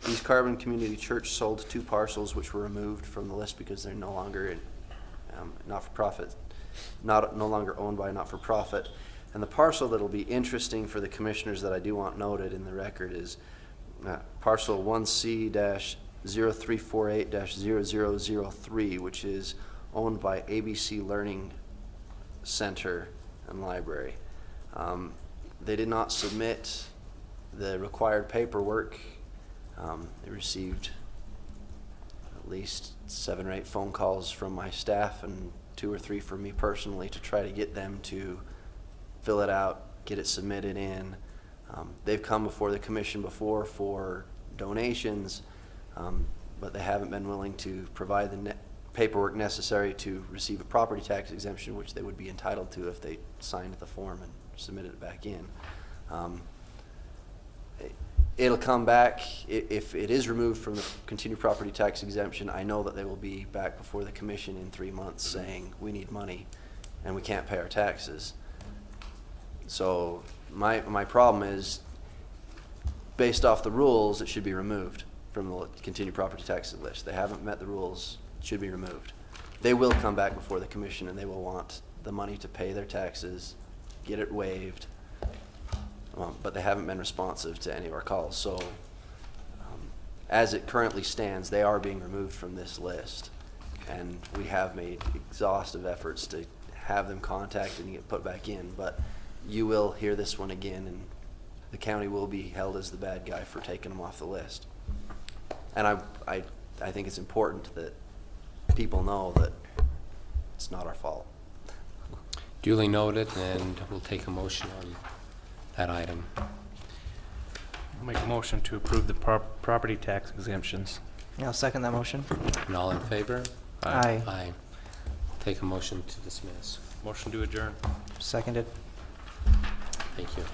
[SPEAKER 7] East Carbon Community Church sold 2 parcels which were removed from the list because they're no longer not-for-profit, no longer owned by a not-for-profit. And the parcel that'll be interesting for the commissioners that I do want noted in the record is parcel 1C-0348-0003, which is owned by ABC Learning Center and Library. They did not submit the required paperwork. They received at least 7 or 8 phone calls from my staff and 2 or 3 from me personally to try to get them to fill it out, get it submitted in. They've come before the commission before for donations, but they haven't been willing to provide the paperwork necessary to receive a property tax exemption, which they would be entitled to if they signed the form and submitted it back in. It'll come back. If it is removed from the continued property tax exemption, I know that they will be back before the commission in 3 months saying, we need money and we can't pay our taxes. So my problem is, based off the rules, it should be removed from the continued property tax list. They haven't met the rules, it should be removed. They will come back before the commission and they will want the money to pay their taxes, get it waived. But they haven't been responsive to any of our calls. So as it currently stands, they are being removed from this list. And we have made exhaustive efforts to have them contacted and get put back in. But you will hear this one again, and the county will be held as the bad guy for taking them off the list. And I think it's important that people know that it's not our fault.
[SPEAKER 3] Duly noted, and we'll take a motion on that item.
[SPEAKER 5] I'll make a motion to approve the property tax exemptions.
[SPEAKER 4] I'll second that motion.
[SPEAKER 3] And all in favor?
[SPEAKER 4] Aye.
[SPEAKER 3] Aye. Take a motion to dismiss.
[SPEAKER 5] Motion to adjourn.
[SPEAKER 4] Seconded.
[SPEAKER 3] Thank you.